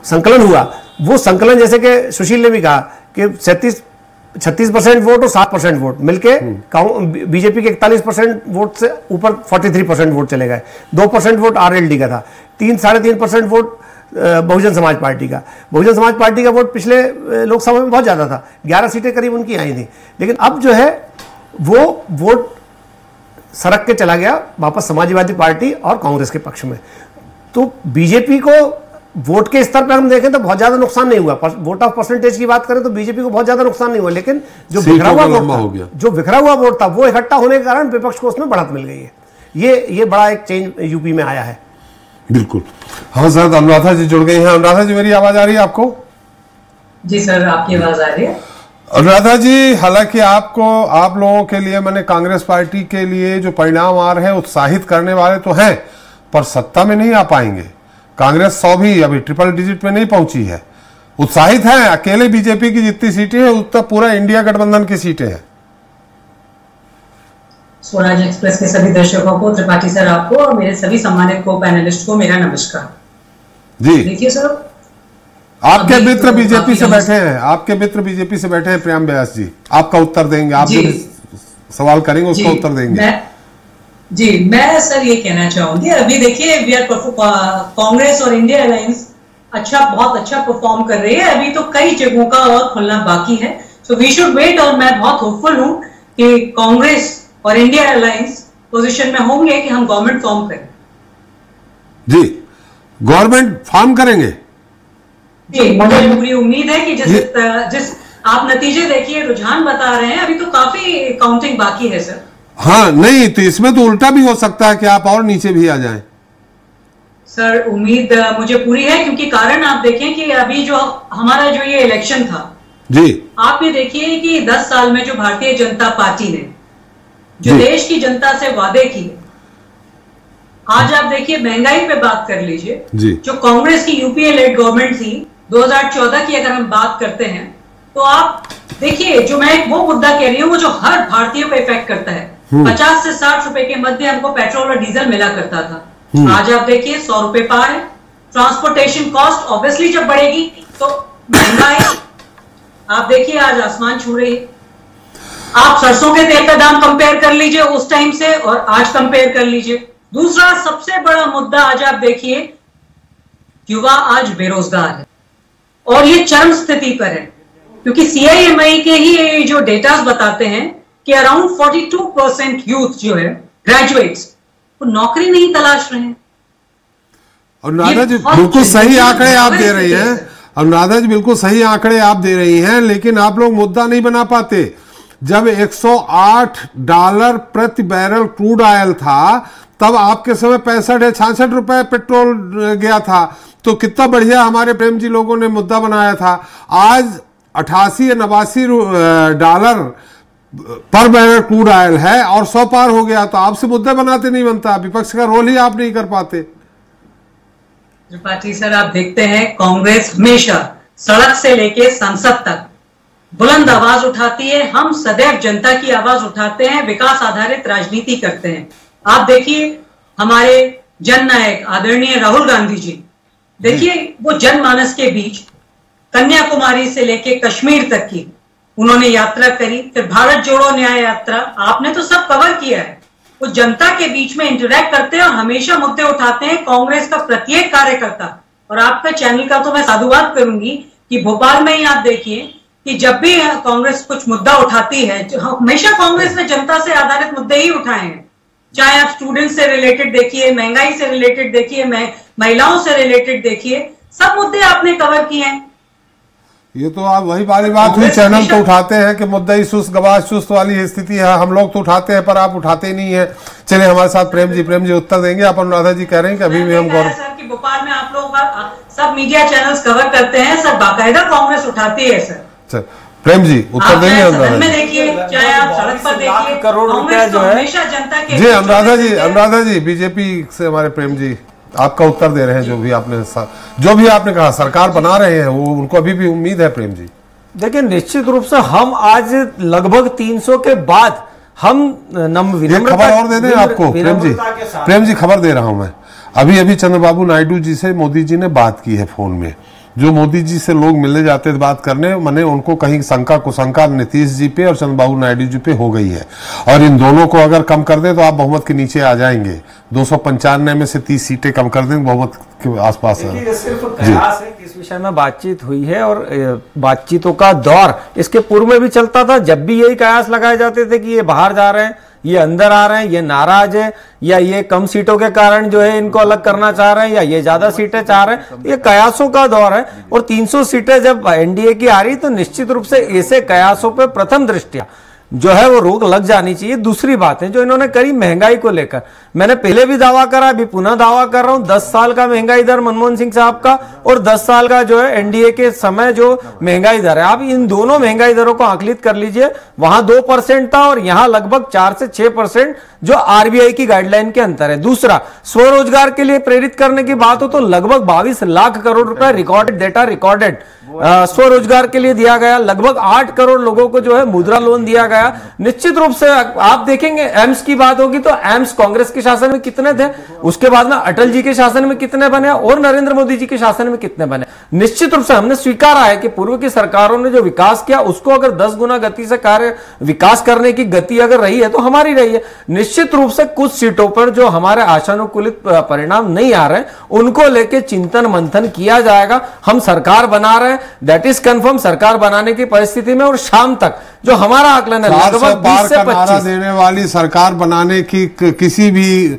संकलन हुआ, वो संकलन, जैसे कि सुशील ने भी कहा कि 36% वोट और 7% वोट मिलके बीजेपी के 41% वोट से ऊपर 43% वोट चले गए। 2% वोट आरएलडी का था, 3-3.5% वोट बहुजन समाज पार्टी का। बहुजन समाज पार्टी का वोट पिछले लोकसभा में बहुत ज्यादा था, 11 सीटें करीब उनकी आई थी। लेकिन अब जो है वो वोट सरक के चला गया वापस समाजवादी पार्टी और कांग्रेस के पक्ष में। तो बीजेपी को वोट के स्तर पर हम देखें तो बहुत ज्यादा नुकसान नहीं हुआ। वोट ऑफ परसेंटेज की बात करें तो बीजेपी को बहुत ज्यादा नुकसान नहीं हुआ, लेकिन जो बिखरा हुआ वोट था वो इकट्ठा होने के कारण विपक्ष को उसमें बढ़त मिल गई है। ये बड़ा एक चेंज यूपी में आया है। बिल्कुल। हाँ सर, अनुराधा जी जुड़ गई हैं। अनुराधा जी, मेरी आवाज आ रही है आपको? जी सर, आपकी आवाज आ रही है। अनुराधा जी, हालांकि आप लोगों के लिए, मैंने कांग्रेस पार्टी के लिए जो परिणाम आ रहे हैं उत्साहित करने वाले तो हैं, पर सत्ता में नहीं आ पाएंगे। कांग्रेस 100 भी अभी ट्रिपल डिजिट में नहीं पहुंची है। उत्साहित है, अकेले बीजेपी की जितनी सीटें हैं उतना पूरा इंडिया गठबंधन की सीटें हैं। स्वराज एक्सप्रेस के सभी दर्शकों को, त्रिपाठी सर आपको और मेरे सभी सम्मानित को पैनलिस्ट को मेरा नमस्कार जी। देखिए सर, आपके मित्र बीजेपी से बैठे हैं, आपके मित्र बीजेपी से बैठे हैं प्रियम व्यास जी, आपका उत्तर देंगे। आप जो सवाल करेंगे उसका उत्तर देंगे। मैं सर ये कहना चाहूंगी, अभी देखिए कांग्रेस और इंडिया अलायंस बहुत अच्छा परफॉर्म कर रही है। अभी तो कई जगहों का और खुलना बाकी है, सो वी शुड वेट। और मैं बहुत होपफुल हूं कि कांग्रेस और इंडिया अलायंस पोजीशन में होंगे कि हम गवर्नमेंट फॉर्म करें। जी, गवर्नमेंट फॉर्म करेंगे जी। मुझे पूरी उम्मीद है कि जिस आप नतीजे देखिए, रुझान बता रहे हैं, अभी तो काफी काउंटिंग बाकी है सर। हाँ, नहीं तो इसमें तो उल्टा भी हो सकता है कि आप और नीचे भी आ जाएं। सर उम्मीद मुझे पूरी है, क्योंकि कारण आप देखें कि अभी जो हमारा जो ये इलेक्शन था जी, आप ये देखिए कि 10 साल में जो भारतीय जनता पार्टी ने जो देश की जनता से वादे किए, आज आप देखिए महंगाई पे बात कर लीजिए। जो कांग्रेस की यूपीए लेड गवर्नमेंट थी 2014 की, अगर हम बात करते हैं तो आप देखिए, जो मैं वो मुद्दा कह रही हूं वो जो हर भारतीय को इफेक्ट करता है। 50 से 60 रुपए के मध्य हमको पेट्रोल और डीजल मिला करता था, आज आप देखिए 100 रुपए पार है। ट्रांसपोर्टेशन कॉस्ट ऑब्वियसली जब बढ़ेगी तो महंगाई आप देखिए आज आसमान छू रही है। आप सरसों के तेल का दाम कंपेयर कर लीजिए उस टाइम से और आज कंपेयर कर लीजिए। दूसरा सबसे बड़ा मुद्दा आज आप देखिए, युवा आज बेरोजगार है और ये चरम स्थिति पर है, क्योंकि सीआईएमआई के ही जो डेटा बताते हैं कि अराउंड 42% यूथ जो है ग्रेजुएट्स वो नौकरी नहीं तलाश रहे हैं। अनुराधा जी बिल्कुल सही आंकड़े आप दे रही हैं, अनुराधा जी बिल्कुल सही आंकड़े आप दे रही हैं, लेकिन आप लोग मुद्दा नहीं बना पाते। जब $108 प्रति बैरल क्रूड ऑयल था तब आपके समय 65-66 रुपए पेट्रोल गया था, तो कितना बढ़िया हमारे प्रेम जी लोगों ने मुद्दा बनाया था। आज 88 या $89 पर बैरल क्रूड ऑयल है और 100 पार हो गया, तो आपसे मुद्दे बनाते नहीं बनता, विपक्ष का रोल ही आप नहीं कर पाते। त्रिपाठी सर, आप देखते हैं कांग्रेस हमेशा सड़क से लेके संसद तक बुलंद आवाज उठाती है। हम सदैव जनता की आवाज उठाते हैं, विकास आधारित राजनीति करते हैं। आप देखिए हमारे जननायक आदरणीय राहुल गांधी जी, देखिए वो जनमानस के बीच कन्याकुमारी से लेके कश्मीर तक की उन्होंने यात्रा करी, फिर भारत जोड़ो न्याय यात्रा, आपने तो सब कवर किया है। वो जनता के बीच में इंटरेक्ट करते हैं और हमेशा मुद्दे उठाते हैं। कांग्रेस का प्रत्येक कार्यकर्ता और आपका चैनल का तो मैं साधुवाद करूंगी कि भोपाल में ही आप देखिए कि जब भी कांग्रेस कुछ मुद्दा उठाती है, हमेशा कांग्रेस ने जनता से आधारित मुद्दे ही उठाए हैं। चाहे आप स्टूडेंट से रिलेटेड देखिए, महंगाई से रिलेटेड देखिए, महिलाओं से रिलेटेड देखिए, सब मुद्दे आपने कवर किए हैं। ये तो आप वही वाली बात हुई, चैनल तो उठाते हैं कि मुद्दा ही सुस्त गवाश सुस्त वाली स्थिति है, हम लोग तो उठाते हैं पर आप उठाते ही नहीं है। चलिए हमारे साथ प्रेम जी उत्तर देंगे। आप अनुराधा जी कह रहे हैं कि अभी भी हम सर कि भोपाल में आप लोग सब मीडिया चैनल्स कवर करते हैं सर, बाकायदा कांग्रेस उठाती है सर। प्रेम जी उत्तर देंगे। अनुराधा में देखिए, चाहे आप सड़क पर देखिए, करोड़ रुपया जो है हमेशा जनता के जी। अनुराधा जी बीजेपी से हमारे प्रेम जी आपका उत्तर दे रहे हैं। जो भी आपने कहा सरकार बना रहे हैं वो उनको अभी भी उम्मीद है। प्रेम जी देखिए, निश्चित रूप से हम आज लगभग 300 के बाद हम खबर और दे दें आपको। प्रेम जी खबर दे रहा हूं मैं। अभी चंद्रबाबू नायडू जी से मोदी जी ने बात की है फोन में। जो मोदी जी से लोग मिलने जाते थे बात करने, मैंने उनको कहीं शंका कुशंका नीतीश जी पे और चंद्रबाबू नायडू जी पे हो गई है, और इन दोनों को अगर कम कर दे तो आप बहुमत के नीचे आ जाएंगे। 295 में से 30 सीटें कम कर देंगे, बहुमत के आसपास है। सिर्फ कयास है कि इस विषय में बातचीत हुई है, और बातचीतों का दौर इसके पूर्व में भी चलता था। जब भी यही कयास लगाए जाते थे कि ये बाहर जा रहे हैं, ये अंदर आ रहे हैं, ये नाराज है, या ये कम सीटों के कारण जो है इनको अलग करना चाह रहे हैं, या ये ज्यादा सीटें चाह रहे हैं, ये कयासों का दौर है। और 300 सीटें जब एनडीए की आ रही तो निश्चित रूप से ऐसे कयासों पे प्रथम दृष्टया जो है वो रोक लग जानी चाहिए। दूसरी बात है जो इन्होंने करी महंगाई को लेकर, मैंने पहले भी दावा करा, अभी पुनः दावा कर रहा हूं, 10 साल का महंगाई दर मनमोहन सिंह साहब का और 10 साल का जो है एनडीए के समय जो महंगाई दर है, आप इन दोनों महंगाई दरों को आकलित कर लीजिए। वहां 2% था और यहां लगभग 4 से 6% जो आरबीआई की गाइडलाइन के अंतर है। दूसरा, स्वरोजगार के लिए प्रेरित करने की बात हो तो लगभग 22 लाख करोड़ रुपए रिकॉर्डेड डेटा रिकॉर्डेड स्वरोजगार के लिए दिया गया। लगभग 8 करोड़ लोगों को जो है मुद्रा लोन दिया गया। निश्चित रूप से आप देखेंगे एम्स की बात होगी तो एम्स कांग्रेस के शासन में कितने थे, उसके बाद में अटल जी के शासन में कितने बने और नरेंद्र मोदी जी के शासन में कितने बने। निश्चित रूप से हमने स्वीकारा है कि पूर्व की सरकारों ने जो विकास किया उसको अगर 10 गुना गति से कार्य विकास करने की गति अगर रही है तो हमारी रही है। निश्चित रूप से कुछ सीटों पर जो हमारे आशानुकूलित परिणाम नहीं आ रहे उनको लेकर चिंतन मंथन किया जाएगा। हम सरकार बना रहे हैं, दैट इज कंफर्म, सरकार बनाने की परिस्थिति में, और शाम तक जो हमारा आकलन है लगभग 20 से 25 देने वाली सरकार बनाने की किसी भी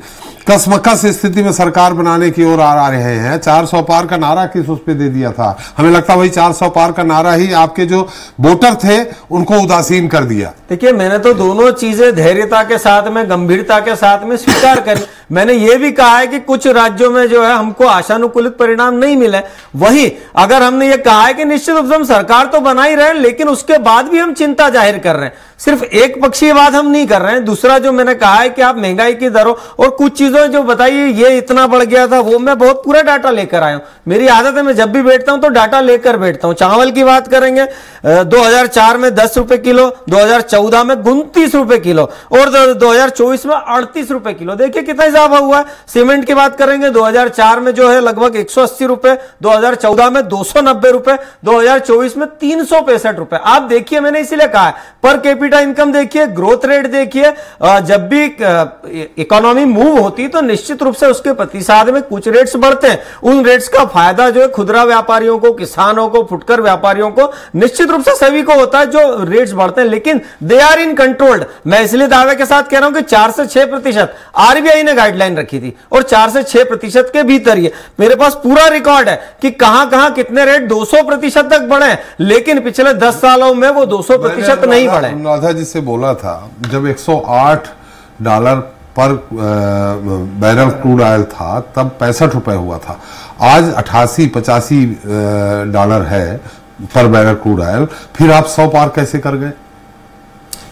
कसमकस स्थिति में सरकार बनाने की ओर आ रहे हैं। 400 पार का नारा किस उस पे दे दिया था, हमें लगता है वही 400 पार का नारा ही आपके जो वोटर थे उनको उदासीन कर दिया। देखिए, मैंने तो दोनों चीजें धैर्यता के साथ में, गंभीरता के साथ में स्वीकार करी। मैंने ये भी कहा है कि कुछ राज्यों में जो है हमको आशानुकूलित परिणाम नहीं मिले। वही अगर हमने ये कहा है कि निश्चित रूप से हम सरकार तो बना ही रहे हैं, लेकिन उसके बाद भी हम चिंता जाहिर कर रहे हैं, सिर्फ एक पक्षीय बात हम नहीं कर रहे हैं। दूसरा जो मैंने कहा है कि आप महंगाई की दरों और कुछ चीजों जो बताइए ये इतना बढ़ गया था, वो मैं बहुत पूरा डाटा लेकर आया हूं। मेरी आदत है, मैं जब भी बैठता हूं तो डाटा लेकर बैठता हूं। चावल की बात करेंगे, 2004 में 10 रुपए किलो, 2014 में 29 रुपए किलो और 2024 में 38 रुपए किलो। देखिए कितना इजाफा हुआ है। सीमेंट की बात करेंगे, 2004 में जो है लगभग 180 रुपए, 2014 में 290 रुपए, 2024 में 365 रुपए। आप देखिए, मैंने इसीलिए कहा है पर कैपिटा इनकम देखिए, ग्रोथ रेट देखिए, जब भी इकोनॉमी मूव होती तो निश्चित रूप से उसके प्रतिसाद में कुछ रेट्स बढ़ते हैं। उन रेट्स का फायदा जो है खुदरा व्यापारियों को, किसानों को, फुटकर व्यापारियों को, निश्चित रूप से सभी को होता है जो रेट्स बढ़ते हैं, लेकिन दे आर इन कंट्रोल्ड। मैं इसलिए दावे के साथ कह रहा हूं कि 4 से 6% आरबीआई ने गाइडलाइन रखी थी और 4 से 6% के भीतर ही मेरे पास पूरा रिकॉर्ड है कि कहां कहां कितने रेट 200% तक बढ़े, लेकिन पिछले 10 सालों में वो 200% नहीं बढ़े। राधा जी से बोला था जब $108 पर बैरल क्रूड ऑयल था तब 65 रुपए हुआ था, आज 88-85 डॉलर है पर बैरल क्रूड ऑयल, फिर आप 100 पार कैसे कर गए?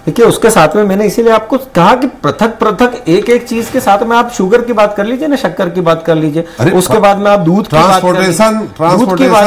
देखिए, उसके साथ में मैंने इसीलिए आपको कहा कि पृथक पृथक एक एक चीज के साथ में आप शुगर की बात कर लीजिए ना, शक्कर की बात कर लीजिए, उसके बाद में आप दूध की बात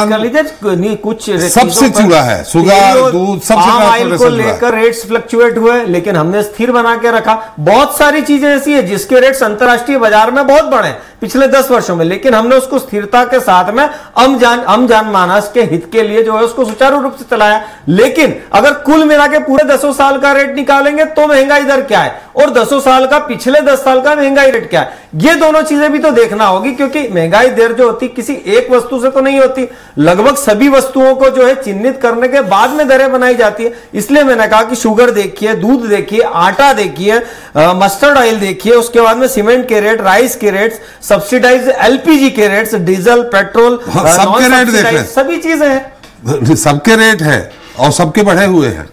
कर लीजिए, नहीं कुछ सबसे जुड़ा है, शुगर, दूध, सबसे ऑयल को लेकर रेट्स फ्लक्चुएट हुए, लेकिन हमने स्थिर बना के रखा। बहुत सारी चीजें ऐसी है जिसके रेट्स अंतरराष्ट्रीय बाजार में बहुत बढ़े पिछले 10 वर्षों में, लेकिन हमने उसको स्थिरता के साथ में आम जनमानस के हित के लिए जो है उसको सुचारू रूप से चलाया। लेकिन अगर कुल मिला के पूरे 10 साल का रेट निकालेंगे तो महंगाई दर क्या है और 10 साल का, पिछले 10 साल का महंगाई रेट क्या है, ये दोनों चीजें भी तो देखना होगी, क्योंकि महंगाई दर जो होती किसी एक वस्तु से तो नहीं होती, लगभग सभी वस्तुओं को जो है चिन्हित करने के बाद में दरें बनाई जाती है। इसलिए मैंने कहा कि शुगर देखिए, दूध देखिए, आटा देखिए, मस्टर्ड ऑयल देखिए, उसके बाद में सीमेंट के रेट, राइस के रेट्स, सब्सिडाइज एलपीजी के रेट्स, डीजल, पेट्रोल, सबके रेट देख रहे हैं, सभी चीजें हैं, सबके रेट है और सबके बढ़े हुए हैं।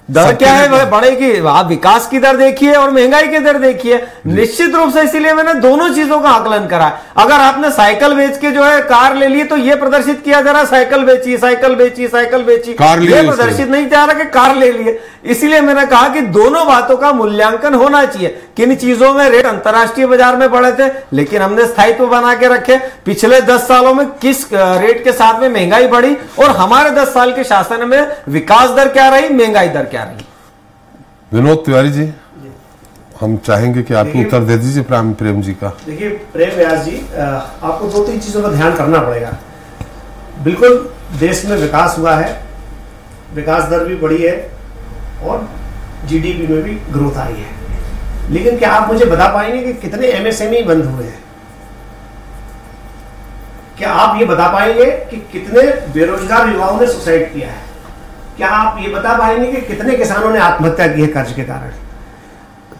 दर क्या है बढ़ेगी, आप विकास की दर देखिए और महंगाई की दर देखिए। निश्चित रूप से इसीलिए मैंने दोनों चीजों का आकलन करा। अगर आपने साइकिल बेच के जो है कार ले ली तो ये प्रदर्शित किया जा रहा साइकिल बेची, साइकिल बेची, साइकिल बेची, ये प्रदर्शित नहीं जा रहा कि कार ले लिए। इसीलिए मैंने कहा कि दोनों बातों का मूल्यांकन होना चाहिए। किन चीजों में रेट अंतरराष्ट्रीय बाजार में बढ़े थे लेकिन हमने स्थायित्व बना के रखे, पिछले 10 सालों में किस रेट के साथ में महंगाई बढ़ी और हमारे 10 साल के शासन में विकास दर क्या रही, महंगाई दर क्या रही। विनोद तिवारी जी, हम चाहेंगे कि आप उत्तर दे दीजिए प्रेम जी का। देखिए प्रेम व्यास जी, आपको 2-3 चीजों का ध्यान करना पड़ेगा। बिल्कुल देश में विकास हुआ है, विकास दर भी बढ़ी है और जीडीपी में भी ग्रोथ आई है। लेकिन क्या आप मुझे बता पाएंगे कि कितने एमएसएमई बंद हुए हैं? क्या आप ये बता पाएंगे कि कितने बेरोजगार युवाओं ने सुसाइड किया है? क्या आप ये बता पाएंगे कि कितने किसानों ने आत्महत्या की है कर्ज के कारण?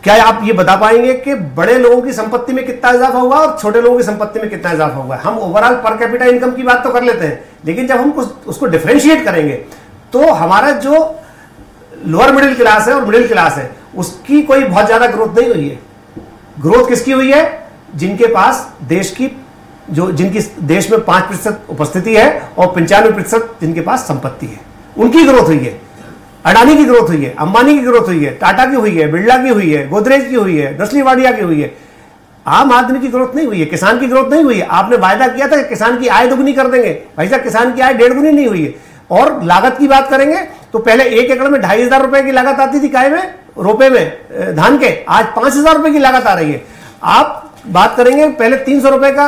क्या आप ये बता पाएंगे कि बड़े लोगों की संपत्ति में कितना इजाफा हुआ और छोटे लोगों की संपत्ति में कितना इजाफा हुआ है? हम ओवरऑल पर कैपिटा इनकम की बात तो कर लेते हैं, लेकिन जब हम उसको डिफरेंशिएट करेंगे तो हमारा जो लोअर मिडिल क्लास है और मिडिल क्लास है उसकी कोई बहुत ज्यादा ग्रोथ नहीं हुई है। ग्रोथ किसकी हुई है? जिनके पास जिनकी देश में 5% उपस्थिति है और 95% जिनके पास संपत्ति है, उनकी ग्रोथ हुई है। अडानी की ग्रोथ हुई है, अंबानी की ग्रोथ हुई है, टाटा की हुई है, बिरला की हुई है, गोदरेज की हुई है, नस्ली वाडिया की हुई है। आम आदमी की ग्रोथ नहीं हुई है, किसान की ग्रोथ नहीं हुई है। आपने वायदा किया था कि किसान की आय दुगुनी कर देंगे, भाई साहब किसान की आय 1.5 गुनी नहीं हुई है। और लागत की बात करेंगे तो पहले 1 एकड़ में 2,500 रुपए की लागत आती थी काय में, रोपे में धान के, आज 5,000 रुपए की लागत आ रही है। आप बात करेंगे पहले 300 रुपए का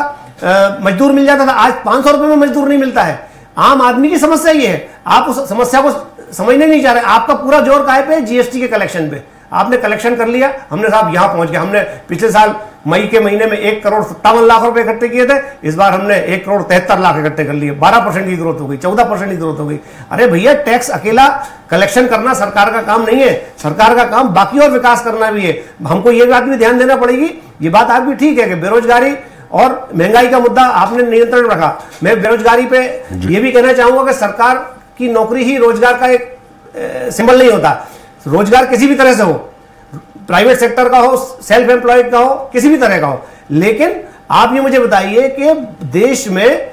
मजदूर मिल जाता था, आज 500 रुपए में मजदूर नहीं मिलता है। आम आदमी की समस्या ये है, आप उस समस्या को समझने नहीं जा रहे। आपका पूरा जोर काय पे? जीएसटी के कलेक्शन पे। आपने कलेक्शन कर लिया, हमने साहब यहां पहुंच गए। हमने पिछले साल मई के महीने में 1,57,00,000 रुपए इकट्ठे किए थे, इस बार हमने 1,73,00,000 इकट्ठे कर लिए। 12% की ग्रोथ हो गई, 14% की ग्रोथ हो गई। अरे भैया, टैक्स अकेला कलेक्शन करना सरकार का काम नहीं है, सरकार का काम बाकी और विकास करना भी है। हमको ये बात भी ध्यान देना पड़ेगी। ये बात आपकी ठीक है कि बेरोजगारी और महंगाई का मुद्दा आपने नियंत्रण रखा। मैं बेरोजगारी पे ये भी कहना चाहूंगा कि सरकार की नौकरी ही रोजगार का एक सिंबल नहीं होता। रोजगार किसी भी तरह से हो, प्राइवेट सेक्टर का हो, सेल्फ एम्प्लॉयड का हो, किसी भी तरह का हो। लेकिन आप ये मुझे बताइए कि देश में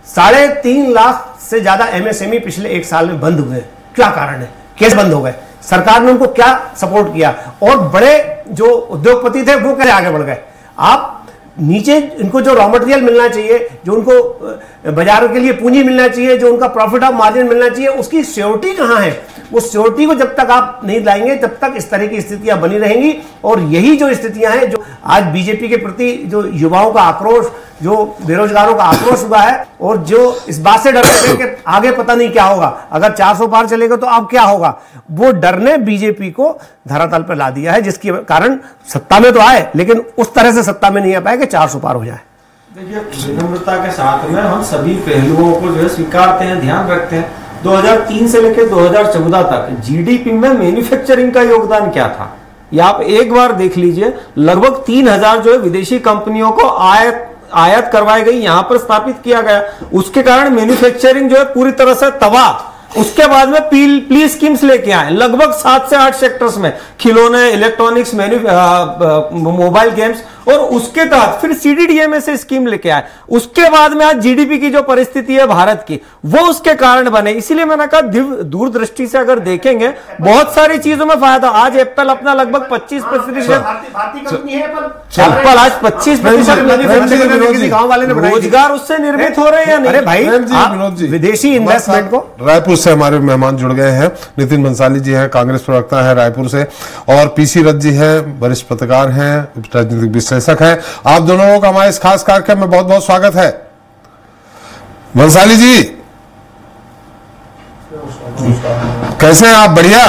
3.5 लाख से ज्यादा एमएसएमई पिछले 1 साल में बंद हुए। क्या कारण है? कैसे बंद हो गए? सरकार ने उनको क्या सपोर्ट किया? और बड़े जो उद्योगपति थे वो कैसे आगे बढ़ गए? आप नीचे इनको जो रॉ मटेरियल मिलना चाहिए, जो उनको बाजार के लिए पूंजी मिलना चाहिए, जो उनका प्रॉफिट ऑफ मार्जिन मिलना चाहिए, उसकी सिक्योरिटी कहां है? उस सिक्योरिटी को जब तक आप नहीं लाएंगे तब तक इस तरह की स्थितियां बनी रहेंगी। और यही जो स्थितियां हैं, जो आज बीजेपी के प्रति जो युवाओं का आक्रोश, जो बेरोजगारों का आक्रोश हुआ है, और जो इस बात से डर रहे थे कि आगे पता नहीं क्या होगा, अगर 400 पार चलेगा तो अब क्या होगा, वो डर ने बीजेपी को धरातल पर ला दिया है, जिसके कारण सत्ता में तो आए लेकिन उस तरह से सत्ता में नहीं आ पाए कि 400 पार हो जाए। देखिए, विनम्रता के साथ में हम सभी पहलुओं को जो है स्वीकारते हैं, ध्यान रखते हैं। 2003 से लेकर 2014 तक जीडीपी में मैन्युफैक्चरिंग का योगदान क्या था, ये आप एक बार देख लीजिए। लगभग 3,000 जो है विदेशी कंपनियों को आयात करवाई गई, यहां पर स्थापित किया गया। उसके कारण मैन्युफैक्चरिंग जो है पूरी तरह से तबाह। उसके बाद में प्लीज स्कीम्स लेके आए, लगभग 7 से 8 सेक्टर्स में, खिलौने, इलेक्ट्रॉनिक्स, मोबाइल गेम्स, और उसके तहत फिर सीडीडीएमए से स्कीम लेके आए। उसके बाद में आज जीडीपी की जो परिस्थिति है भारत की, वो उसके कारण बने। इसीलिए मैंने कहा दूरदृष्टि से अगर देखेंगे बहुत सारी चीजों में फायदा। आज एप्पल अपना लगभग 25% एप्पल आज 25% रोजगार उससे निर्मित हो रहे हैं या नहीं? अरे भाई, विदेशी इन्वेस्टमेंट को। रायपुर से हमारे मेहमान जुड़ गए हैं। नितिन बंसाली जी हैं, कांग्रेस प्रवक्ता है रायपुर से, और पीसी रथ जी हैं, वरिष्ठ पत्रकार हैं, राजनीतिक विश्लेषक हैं। आप दोनों का हमारे इस खास कार्यक्रम में बहुत बहुत स्वागत है। बंसाली जी, कैसे हैं आप? बढ़िया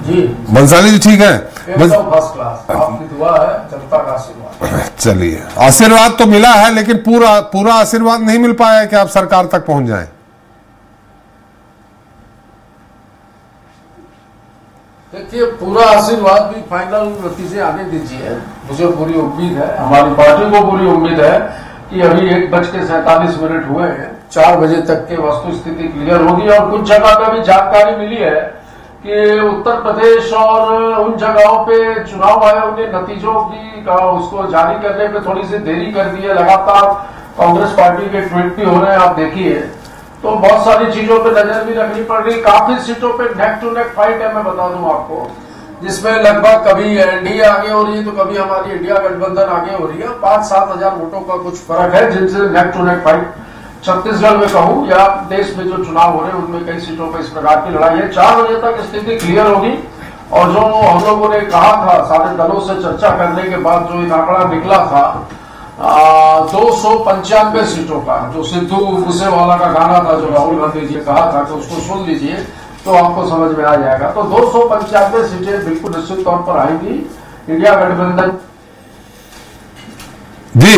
जी। बंसाली जी ठीक है? फर्स्ट क्लास, आपकी दुआ है, जनता का आशीर्वाद। चलिए, आशीर्वाद तो मिला है, लेकिन पूरा आशीर्वाद नहीं मिल पाया है कि आप सरकार तक पहुंच जाएं। देखिए, पूरा आशीर्वाद भी फाइनल नतीजे आने दीजिए। मुझे पूरी उम्मीद है, हमारी पार्टी को पूरी उम्मीद है कि अभी 1:47 हुए हैं, 4 बजे तक के वस्तु स्थिति क्लियर होगी। और कुछ जगह पे भी जानकारी मिली है कि उत्तर प्रदेश और उन जगहों पे चुनाव आयोग ने नतीजों की उसको जारी करने पे थोड़ी सी देरी कर दी है। लगातार कांग्रेस पार्टी के ट्वीट भी हो रहे हैं, आप देखिए। तो बहुत सारी चीजों पे नजर भी रखनी पड़ रही। काफी सीटों पे नेक टू नेक फाइट है, मैं बता दूं आपको, जिसमें लगभग कभी एनडीए आगे हो रही है तो कभी हमारी इंडिया गठबंधन आगे हो रही है। 5-7 हजार वोटों का कुछ फर्क है, जिनसे neck to neck fight Chhattisgarh में कहूं या देश में जो चुनाव हो रहे हैं उनमें कई सीटों पर इस प्रकार की लड़ाई है। 4 बजे तक स्थिति क्लियर होगी। और जो हम लोगों ने कहा था सारे दलों से चर्चा करने के बाद जो एक आंकड़ा निकला था 295 सीटों का, जो सिद्धू मूसेवाला का गाना था जो राहुल गांधी जी ने कहा था कि उसको सुन लीजिए तो आपको समझ में आ जाएगा। तो 295 सीटें बिल्कुल निश्चित तौर पर आएंगी इंडिया गठबंधन। जी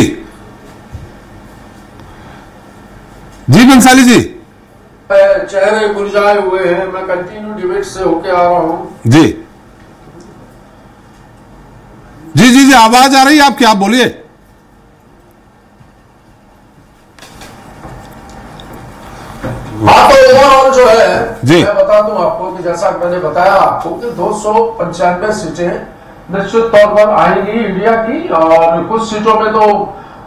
जी बंसाली जी, चेहरे मुरझाए हुए हैं, मैं कंटिन्यू डिबेट से होके आ रहा हूं। जी जी जी जी आवाज आ रही है आपकी, आप बोलिए। हाँ, तो ओवरऑल जो है जी मैं बता दूं आपको कि जैसा मैंने बताया आपको कि 295 सीटें निश्चित तौर पर आएंगी इंडिया की, और कुछ सीटों में तो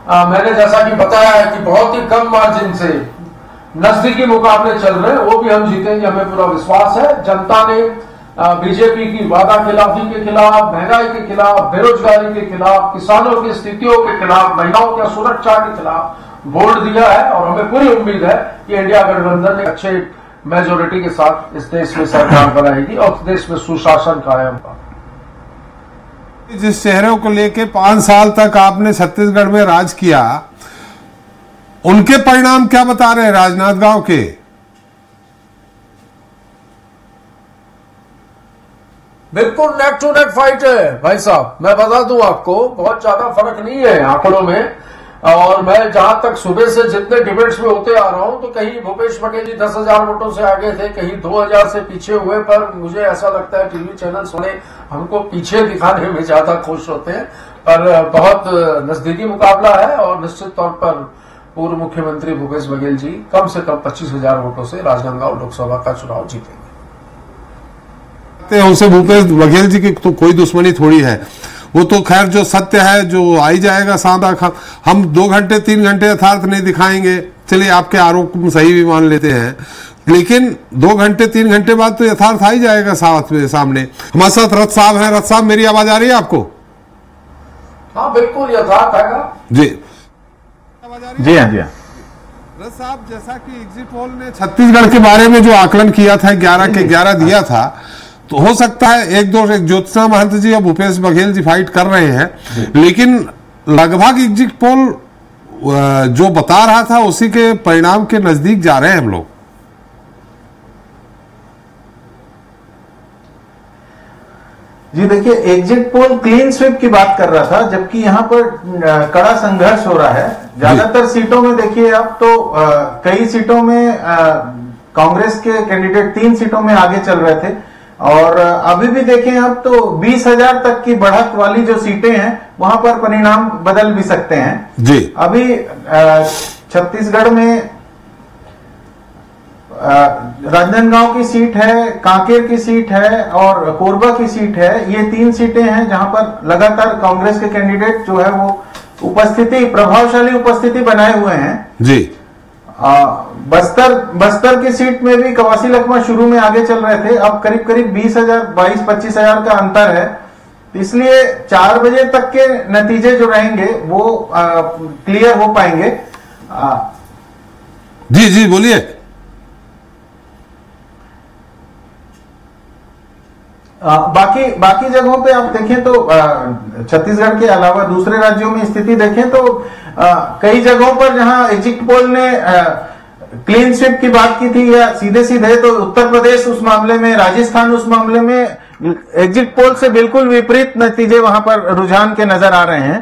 मैंने जैसा कि बताया है कि बहुत ही कम मार्जिन से नजदीकी मुकाबले चल रहे हैं, वो भी हम जीतेंगे, हमें पूरा विश्वास है। जनता ने बीजेपी की वादा खिलाफी के खिलाफ, महंगाई के खिलाफ, बेरोजगारी के खिलाफ, किसानों की स्थितियों के खिलाफ, महिलाओं की सुरक्षा के खिलाफ वोट दिया है, और हमें पूरी उम्मीद है कि इंडिया गठबंधन एक अच्छे मेजोरिटी के साथ इस देश में सरकार बनाएगी और देश में सुशासन कायम होगा। जिस चेहरों को लेके 5 साल तक आपने छत्तीसगढ़ में राज किया, उनके परिणाम क्या बता रहे हैं राजनांदगांव के? बिल्कुल नेक टू नेक फाइट है भाई साहब, मैं बता दूं आपको, बहुत ज्यादा फर्क नहीं है आंकड़ों में। और मैं जहां तक सुबह से जितने डिबेट्स में होते आ रहा हूं, तो कहीं भूपेश बघेल जी 10,000 वोटों से आगे थे, कहीं 2,000 से पीछे हुए, पर मुझे ऐसा लगता है टीवी चैनल वाले हमको पीछे दिखाने में ज्यादा खुश होते हैं, पर बहुत नजदीकी मुकाबला है, और निश्चित तौर पर पूर्व मुख्यमंत्री भूपेश बघेल जी कम से कम 25,000 वोटों से राजनांदगांव लोकसभा का चुनाव जीतेंगे। उनसे भूपेश बघेल जी की तो कोई दुश्मनी थोड़ी है, वो तो खैर जो सत्य है जो आ ही जाएगा सादा। हम 2 घंटे 3 घंटे यथार्थ नहीं दिखाएंगे, चलिए आपके आरोप सही भी मान लेते हैं, लेकिन 2 घंटे 3 घंटे बाद तो यथार्थ आ ही जाएगा सामने। हमारे साथ रथ साहब हैं। रथ साहब, मेरी आवाज आ रही है आपको? हाँ बिल्कुल यथार्थ आएगा जी जी हाँ जी हाँ। रथ साहब, जैसा कि एग्जिट पोल ने छत्तीसगढ़ के बारे में जो आकलन किया था 11 के 11 दिया था, तो हो सकता है एक ज्योत्सना महंत जी और भूपेश बघेल जी फाइट कर रहे हैं, लेकिन लगभग एग्जिट पोल जो बता रहा था उसी के परिणाम के नजदीक जा रहे हैं हम लोग। जी देखिए, एग्जिट पोल क्लीन स्वीप की बात कर रहा था, जबकि यहाँ पर कड़ा संघर्ष हो रहा है। ज्यादातर सीटों में देखिए आप तो कई सीटों में कांग्रेस के कैंडिडेट 3 सीटों में आगे चल रहे थे, और अभी भी देखें आप तो 20,000 तक की बढ़त वाली जो सीटें हैं वहां पर परिणाम बदल भी सकते हैं जी। अभी छत्तीसगढ़ में राजनांदगांव की सीट है, कांकेर की सीट है और कोरबा की सीट है। ये 3 सीटें हैं जहां पर लगातार कांग्रेस के कैंडिडेट जो है वो प्रभावशाली उपस्थिति बनाए हुए हैं जी। बस्तर की सीट में भी कवासी लखमा शुरू में आगे चल रहे थे, अब करीब करीब 20,000 22-25,000 का अंतर है। इसलिए 4 बजे तक के नतीजे जो रहेंगे वो क्लियर हो पाएंगे। जी जी बोलिए। बाकी जगहों पे आप देखें तो छत्तीसगढ़ के अलावा दूसरे राज्यों में स्थिति देखें तो कई जगहों पर जहां एग्जिट पोल ने क्लीन स्वीप की बात की थी या सीधे तो उत्तर प्रदेश उस मामले में, राजस्थान उस मामले में एग्जिट पोल से बिल्कुल विपरीत नतीजे वहां पर रुझान के नजर आ रहे हैं।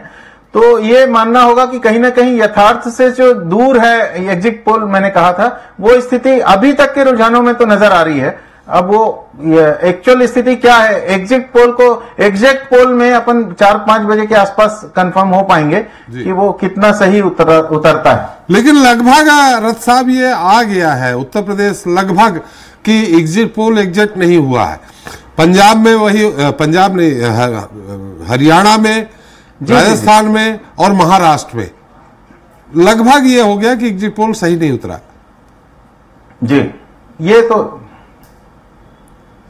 तो ये मानना होगा कि कहीं ना कहीं यथार्थ से जो दूर है एग्जिट पोल, मैंने कहा था, वो स्थिति अभी तक के रुझानों में तो नजर आ रही है। अब वो एक्चुअल स्थिति क्या है, एग्जिट पोल में अपन 4-5 बजे के आसपास कंफर्म हो पाएंगे कि वो कितना सही उतरता है। लेकिन लगभग रथ साहब ये आ गया है उत्तर प्रदेश लगभग कि एग्जिट पोल एग्जिट नहीं हुआ है। पंजाब में वही, पंजाब नहीं, हरियाणा में, राजस्थान में और महाराष्ट्र में लगभग ये हो गया कि एग्जिट पोल सही नहीं उतरा जी। ये तो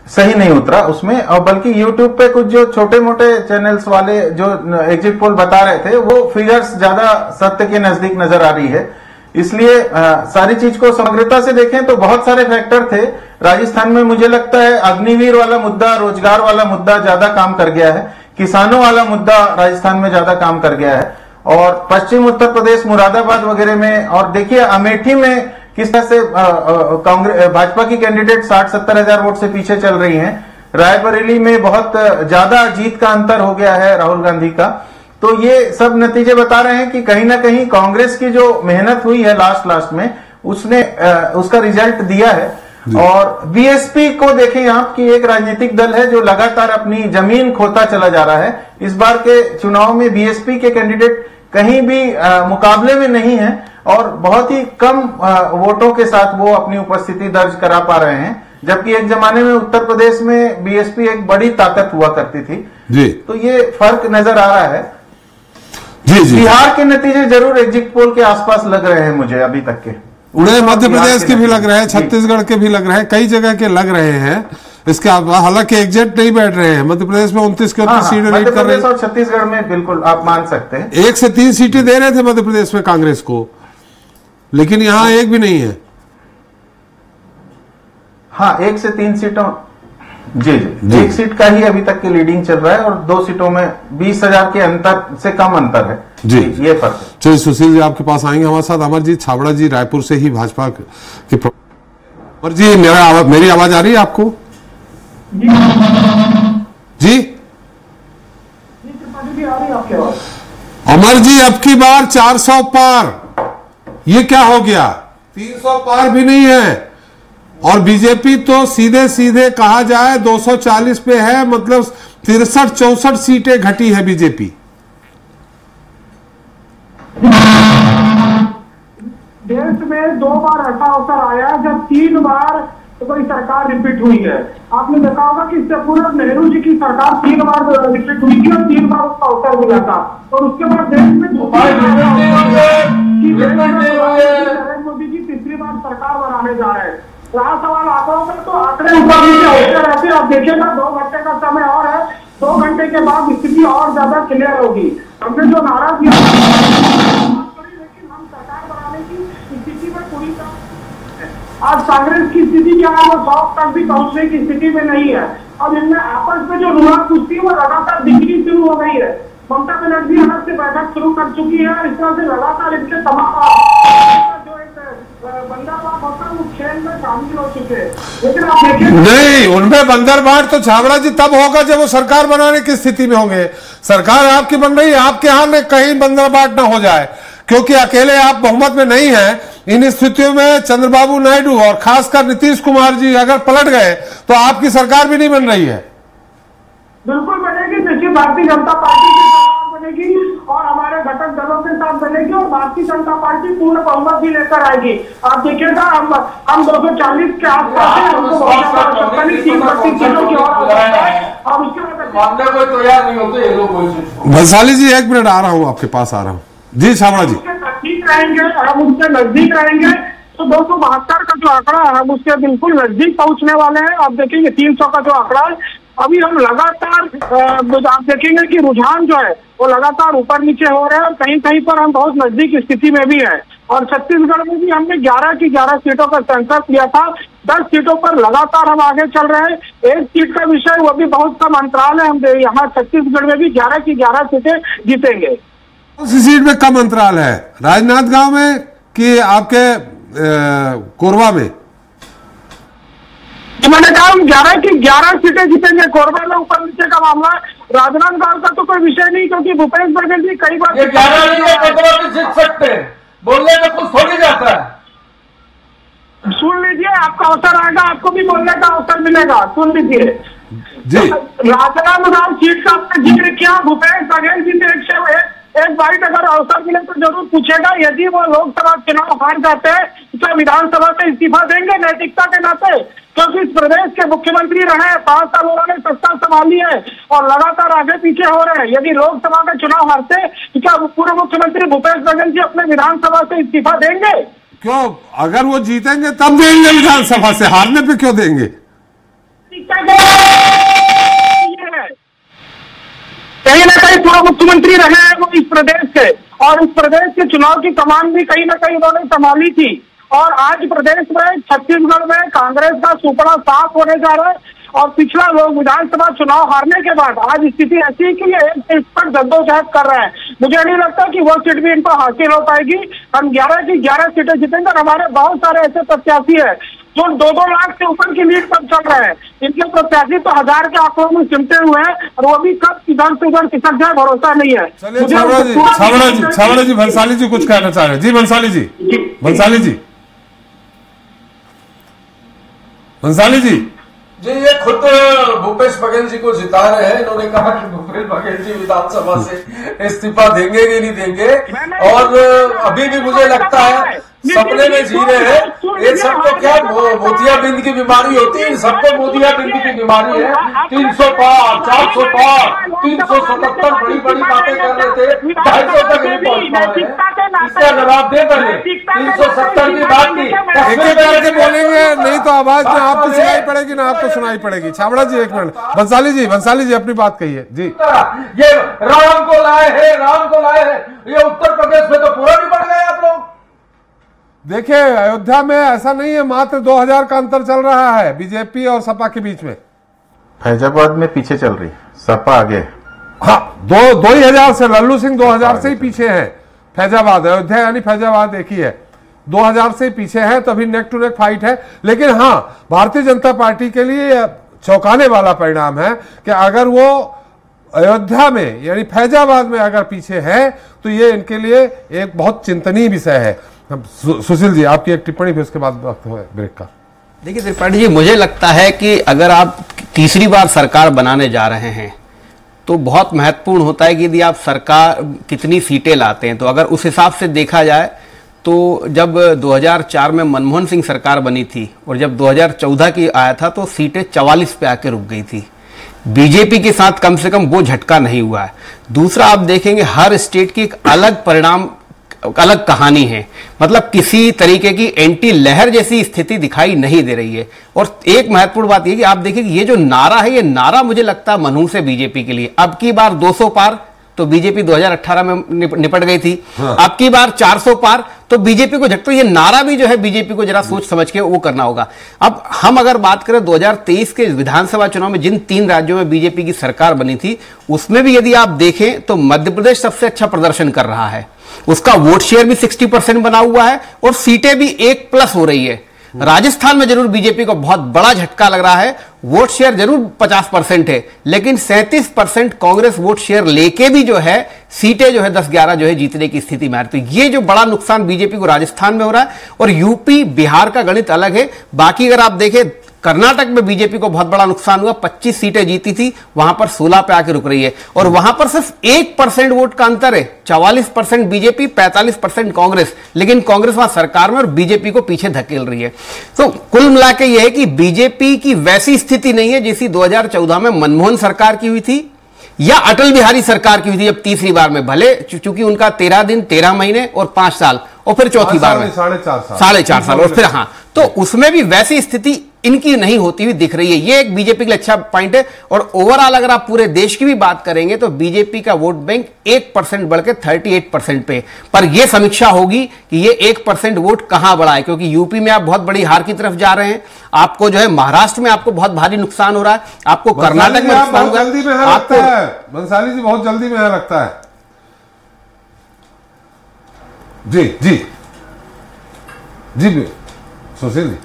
सही नहीं उतरा उसमें, और बल्कि YouTube पे कुछ जो छोटे मोटे चैनल्स वाले जो एग्जिट पोल बता रहे थे वो फिगर्स ज्यादा सत्य के नजदीक नजर आ रही है। इसलिए सारी चीज को समग्रता से देखें तो बहुत सारे फैक्टर थे। राजस्थान में मुझे लगता है अग्निवीर वाला मुद्दा, रोजगार वाला मुद्दा ज्यादा काम कर गया है, किसानों वाला मुद्दा राजस्थान में ज्यादा काम कर गया है। और पश्चिम उत्तर प्रदेश मुरादाबाद वगैरह में, और देखिए अमेठी में किस तरह से कांग्रेस भाजपा की कैंडिडेट 60-70 हजार वोट से पीछे चल रही हैं। रायबरेली में बहुत ज्यादा जीत का अंतर हो गया है राहुल गांधी का। तो ये सब नतीजे बता रहे हैं कि कहीं ना कहीं कांग्रेस की जो मेहनत हुई है लास्ट में उसने उसका रिजल्ट दिया है। और बीएसपी को देखें आप कि एक राजनीतिक दल है जो लगातार अपनी जमीन खोता चला जा रहा है। इस बार के चुनाव में बीएसपी के कैंडिडेट कहीं भी मुकाबले में नहीं है और बहुत ही कम वोटों के साथ वो अपनी उपस्थिति दर्ज करा पा रहे हैं, जबकि एक जमाने में उत्तर प्रदेश में बीएसपी एक बड़ी ताकत हुआ करती थी जी। तो ये फर्क नजर आ रहा है जी। बिहार के नतीजे जरूर एग्जिट पोल के आसपास लग रहे हैं मुझे अभी तक के। उड़े मध्य प्रदेश के भी लग रहे हैं, छत्तीसगढ़ के भी लग रहे हैं, कई जगह के लग रहे हैं। इसके हालांकि एग्जिट नहीं बैठ रहे हैं। मध्य प्रदेश में 29 के 29 सीटें लीड कर रहे हैं और छत्तीसगढ़ में बिल्कुल आप मान सकते हैं 1 से 3 सीटें दे रहे थे मध्य प्रदेश में कांग्रेस को, लेकिन यहां एक भी नहीं है। हाँ, 1 से 3 सीटों जी। 1 सीट का ही अभी तक की लीडिंग चल रहा है और 2 सीटों में 20,000 के अंतर से कम अंतर है जी। ये फर्क है। चलिए सुशील जी आपके पास आएंगे हमारे साथ। अमरजीत छाबड़ा जी रायपुर से ही भाजपा के। अमर जी मेरी आवाज आ रही है आपको जी? अमर जी अब की बार 400 पार, ये क्या हो गया? 300 पार भी नहीं है और बीजेपी तो सीधे सीधे कहा जाए 240 पे है, मतलब 63-64 सीटें घटी है बीजेपी। देश में 2 बार ऐसा अवसर आया जब 3 बार कोई सरकार रिपीट हुई है। आपने देखा होगा कि इससे पूर्व नेहरू जी की सरकार 3 बार रिपीट हुई थी और 3 बार उसका अवसर मिला था। और उसके बाद देश में नरेंद्र मोदी जी तीसरी बार सरकार बनाने जा रहे हैं। रहा सवाल आंकड़ों का, तो आंकड़े ऊपर नीचे होते रहते हैं। आप देखिएगा 2 घंटे का समय और है, 2 घंटे के बाद स्थिति और ज्यादा क्लियर होगी। हमने जो नारा दिया लेकिन हम सरकार बनाने की स्थिति में पूरी आज कांग्रेस की स्थिति क्या है, वो 100 तक भी पहुंचने की स्थिति में नहीं है। अब इनमें आपस में जो रुआ कुश्ती वो लगातार दिखनी शुरू हो गई है। ममता बनर्जी अलग से बैठक शुरू कर चुकी है। इस तरह से लगातार इनके तमाम जो एक बंदरबांट होता है वो खेल में शामिल हो चुके हैं। लेकिन आप देखिए नहीं, उनमें बंदरबांट तो छाबड़ा जी तब होगा जब वो सरकार बनाने की स्थिति में होंगे। सरकार आपकी बन रही है, आपके हाथ में कहीं बंदरबांट ना हो जाए, क्योंकि अकेले आप बहुमत में नहीं हैं। इन स्थितियों में चंद्रबाबू नायडू और खासकर नीतीश कुमार जी अगर पलट गए तो आपकी सरकार भी नहीं बन रही है। बिल्कुल बनेगी। देखिए भारतीय जनता पार्टी की सरकार बनेगी और हमारे घटक दलों के साथ बनेगी और भारतीय जनता पार्टी पूर्ण बहुमत भी लेकर आएगी। आप देखिएगा हम 240 के आसपास है, हमको तैयार नहीं होते ये लोग। भंसाली जी 1 मिनट आ रहा हूँ, आपके पास आ रहा हूँ जी। छाबड़ा जी नजदीक रहेंगे, हम उसके नजदीक रहेंगे तो 272 का जो आंकड़ा है हम उसके बिल्कुल नजदीक पहुंचने वाले हैं। आप देखेंगे 300 का जो आंकड़ा है, अभी हम लगातार आप देखेंगे कि रुझान जो है वो लगातार ऊपर नीचे हो रहे हैं और कहीं कहीं पर हम बहुत नजदीक स्थिति में भी है। और छत्तीसगढ़ में भी हमने 11 की 11 सीटों का सेंसस लिया था। 10 सीटों पर लगातार हम आगे चल रहे हैं। 1 सीट का विषय वो भी बहुत कम अंतराल है। हम यहाँ छत्तीसगढ़ में भी 11 की 11 सीटें जीतेंगे। कौन सी सीट में कम अंतराल है? राजनांदगांव में कि आपके कोरबा में? मैंने कहा हम 11 की 11 सीटें जीतेंगे। कोरबा में ऊपर नीचे का मामला, राजनांदगांव का तो कोई विषय नहीं, क्योंकि भूपेश बघेल जी कई बार जीत सकते हैं, बोलने में कुछ थोड़ी जाता है। सुन लीजिए, आपका अवसर आएगा, आपको भी बोलने का अवसर मिलेगा। सुन लीजिए जी। राजनांदगांव सीट का आपने जिक्र किया, भूपेश बघेल जी से एक बाइट अगर अवसर मिले तो जरूर पूछेगा। यदि वो लोकसभा चुनाव हार जाते हैं तो विधानसभा से इस्तीफा देंगे नैतिकता के नाते, क्योंकि इस प्रदेश के मुख्यमंत्री रहे हैं। 5 साल उन्होंने सत्ता संभाली है और लगातार आगे पीछे हो रहे हैं। यदि लोकसभा का चुनाव हारते तो क्या पूर्व मुख्यमंत्री भूपेश बघेल जी अपने विधानसभा से इस्तीफा देंगे? क्यों? अगर वो जीतेंगे तब देंगे विधानसभा से, हारने पे क्यों देंगे? कहीं ना कहीं पूर्व मुख्यमंत्री रहे हैं वो इस प्रदेश के, और इस प्रदेश के चुनाव की कमान भी कहीं ना कहीं उन्होंने संभाली थी। और आज प्रदेश में छत्तीसगढ़ में कांग्रेस का सुपड़ा साफ होने जा रहा है और पिछला लोग विधानसभा चुनाव हारने के बाद आज स्थिति ऐसी है कि ये एक सीट पर जद्दोजहद कर रहे हैं। मुझे नहीं लगता कि वो सीट भी इनको हासिल हो पाएगी। हम 11 की 11 सीटें जीतेंगे और हमारे बहुत सारे ऐसे प्रत्याशी है जो 2-2 लाख से ऊपर की लीड पर चल रहे हैं। इनके प्रत्याशी तो 1000 के आंकड़ों में चिमटे हुए हैं और वो भी कब इधर से उधर खिसक जाए भरोसा नहीं है। छावड़ा जी भंसाली जी कुछ कहना चाह रहे हैं। जी भंसाली जी, जी ये खुद भूपेश बघेल जी को जिता रहे हैं। इन्होंने कहा कि भूपेश बघेल जी विधानसभा से इस्तीफा देंगे कि नहीं देंगे, और अभी भी मुझे लगता है सपने में जी रहे हैं। ये सबको क्या मोतियाबिंद की बीमारी होती है, इन सबको मोतियाबिंद की बीमारी है। 300 पार, 400 पार, 377 बड़ी बड़ी बातें कर रहे थे, 250 तक नहीं पहुंच पा रहे हैं। इसका जवाब दे पहले 370 की बात की करके बोलेंगे, नहीं तो आवाज ना आपको सुनाई पड़ेगी ना आपको सुनाई पड़ेगी। छावड़ा जी एक मिनट, बंसाली जी अपनी बात कहिए जी। ये राम को लाए हैं, राम को लाए हैं, ये उत्तर प्रदेश में तो पूरा नहीं बढ़ गए आप लोग। देखिए अयोध्या में ऐसा नहीं है, मात्र 2000 का अंतर चल रहा है बीजेपी और सपा के बीच में। फैजाबाद में पीछे चल रही, सपा आगे। हाँ, 2000 से लल्लू सिंह 2000 से ही पीछे हैं। फैजाबाद, अयोध्या यानी फैजाबाद एक ही है, 2000 से पीछे है, तभी नेक टू नेक फाइट है। लेकिन हाँ, भारतीय जनता पार्टी के लिए चौंकाने वाला परिणाम है कि अगर वो अयोध्या में यानी फैजाबाद में अगर पीछे है तो ये इनके लिए एक बहुत चिंतनीय विषय है। सुशील जी आपकी एक टिप्पणी, फिर उसके बाद वक्त है ब्रेक का। देखिए त्रिपाठी जी, मुझे लगता है कि अगर आप तीसरी बार सरकार बनाने जा रहे हैं तो बहुत महत्वपूर्ण होता है कि यदि आप सरकार कितनी सीटें लाते हैं। तो अगर उस हिसाब से देखा जाए तो जब 2004 में मनमोहन सिंह सरकार बनी थी और जब 2014 की आया था तो सीटें 44 पे आके रुक गई थी। बीजेपी के साथ कम से कम वो झटका नहीं हुआ है। दूसरा, आप देखेंगे हर स्टेट की एक अलग परिणाम, अलग कहानी है। मतलब किसी तरीके की एंटी लहर जैसी स्थिति दिखाई नहीं दे रही है। और एक महत्वपूर्ण बात यह कि आप देखिए कि ये जो नारा है, ये नारा मुझे लगता है मनहूस है बीजेपी के लिए। अब की बार 200 पार तो बीजेपी 2018 में निपट गई थी। हाँ। अब की बार 400 पार तो बीजेपी को झटका, ये नारा भी जो है बीजेपी को जरा सोच समझ के वो करना होगा। अब हम अगर बात करें 2023 के विधानसभा चुनाव में जिन 3 राज्यों में बीजेपी की सरकार बनी थी, उसमें भी यदि आप देखें तो मध्य प्रदेश सबसे अच्छा प्रदर्शन कर रहा है। उसका वोट शेयर भी 60% बना हुआ है और सीटें भी 1+ हो रही है। राजस्थान में जरूर बीजेपी को बहुत बड़ा झटका लग रहा है, वोट शेयर जरूर 50% है, लेकिन 37% कांग्रेस वोट शेयर लेके भी जो है सीटें जो है 10-11 जो है जीतने की स्थिति में आ रही। तो ये जो बड़ा नुकसान बीजेपी को राजस्थान में हो रहा है, और यूपी बिहार का गणित अलग है। बाकी अगर आप देखें कर्नाटक में बीजेपी को बहुत बड़ा नुकसान हुआ, 25 सीटें जीती थी, वहां पर 16 पे आके रुक रही है और वहां पर सिर्फ 1% वोट का अंतर है। 44% बीजेपी, 45% कांग्रेस, लेकिन कांग्रेस वहां सरकार में और बीजेपी को पीछे धकेल रही है। तो कुल मिलाकर यह है कि बीजेपी की वैसी स्थिति नहीं है जैसी 2014 में मनमोहन सरकार की हुई थी या अटल बिहारी सरकार की हुई थी। अब तीसरी बार में भले चूंकि उनका 13 दिन 13 महीने और 5 साल और फिर चौथी बार में 4.5 साल और फिर हाँ, तो उसमें भी वैसी स्थिति इनकी नहीं होती हुई दिख रही है। ये एक बीजेपी के लिए अच्छा पॉइंट है। और ओवरऑल अगर आप पूरे देश की भी बात करेंगे तो बीजेपी का वोट बैंक 1% बढ़ के 38% पे। पर यह समीक्षा होगी कि ये 1% वोट कहां बढ़ा है, क्योंकि यूपी में आप बहुत बड़ी हार की तरफ जा रहे हैं। आपको जो है महाराष्ट्र में आपको बहुत भारी नुकसान हो रहा है, आपको कर्नाटक में नुकसान हो रहा है। आपको बंसाली जी बहुत जल्दी में लगता है। जी जी जी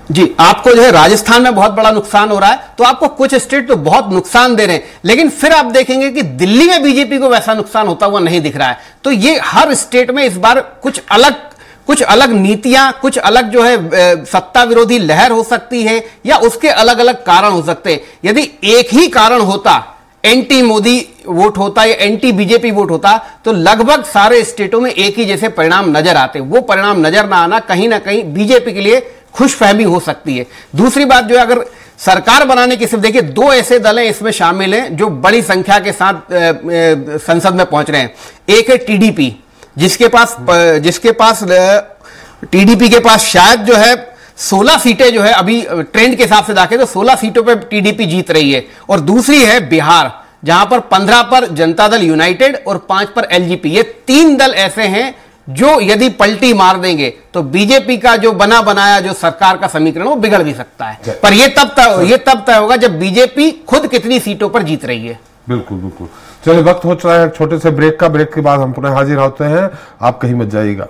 जी, आपको जो है राजस्थान में बहुत बड़ा नुकसान हो रहा है, तो आपको कुछ स्टेट तो बहुत नुकसान दे रहे हैं, लेकिन फिर आप देखेंगे कि दिल्ली में बीजेपी को वैसा नुकसान होता हुआ नहीं दिख रहा है। तो ये हर स्टेट में इस बार कुछ अलग नीतियां, कुछ अलग जो है सत्ता विरोधी लहर हो सकती है या उसके अलग अलग कारण हो सकते हैं। यदि एक ही कारण होता, एंटी मोदी वोट होता या एंटी बीजेपी वोट होता, तो लगभग सारे स्टेटों में एक ही जैसे परिणाम नजर आते। वो परिणाम नजर ना आना कहीं ना कहीं बीजेपी के लिए खुशफहमी हो सकती है। दूसरी बात जो है, अगर सरकार बनाने की सिर्फ देखिए 2 ऐसे दल हैं इसमें शामिल हैं जो बड़ी संख्या के साथ संसद में पहुंच रहे हैं। एक है टीडीपी, जिसके पास टीडीपी के पास शायद जो है 16 सीटें जो है अभी ट्रेंड के हिसाब से देखें तो 16 सीटों पे टीडीपी जीत रही है। और दूसरी है बिहार, जहां पर 15 पर जनता दल यूनाइटेड और 5 पर एलजेपी। ये 3 दल ऐसे हैं जो यदि पलटी मार देंगे तो बीजेपी का जो बना बनाया जो सरकार का समीकरण वो बिगड़ भी सकता है। पर ये तब तय होगा जब बीजेपी खुद कितनी सीटों पर जीत रही है। बिल्कुल बिल्कुल। चलिए, वक्त हो चुका है छोटे से ब्रेक का। ब्रेक के बाद हम पुनः हाजिर होते हैं, आप कहीं मत जाइएगा।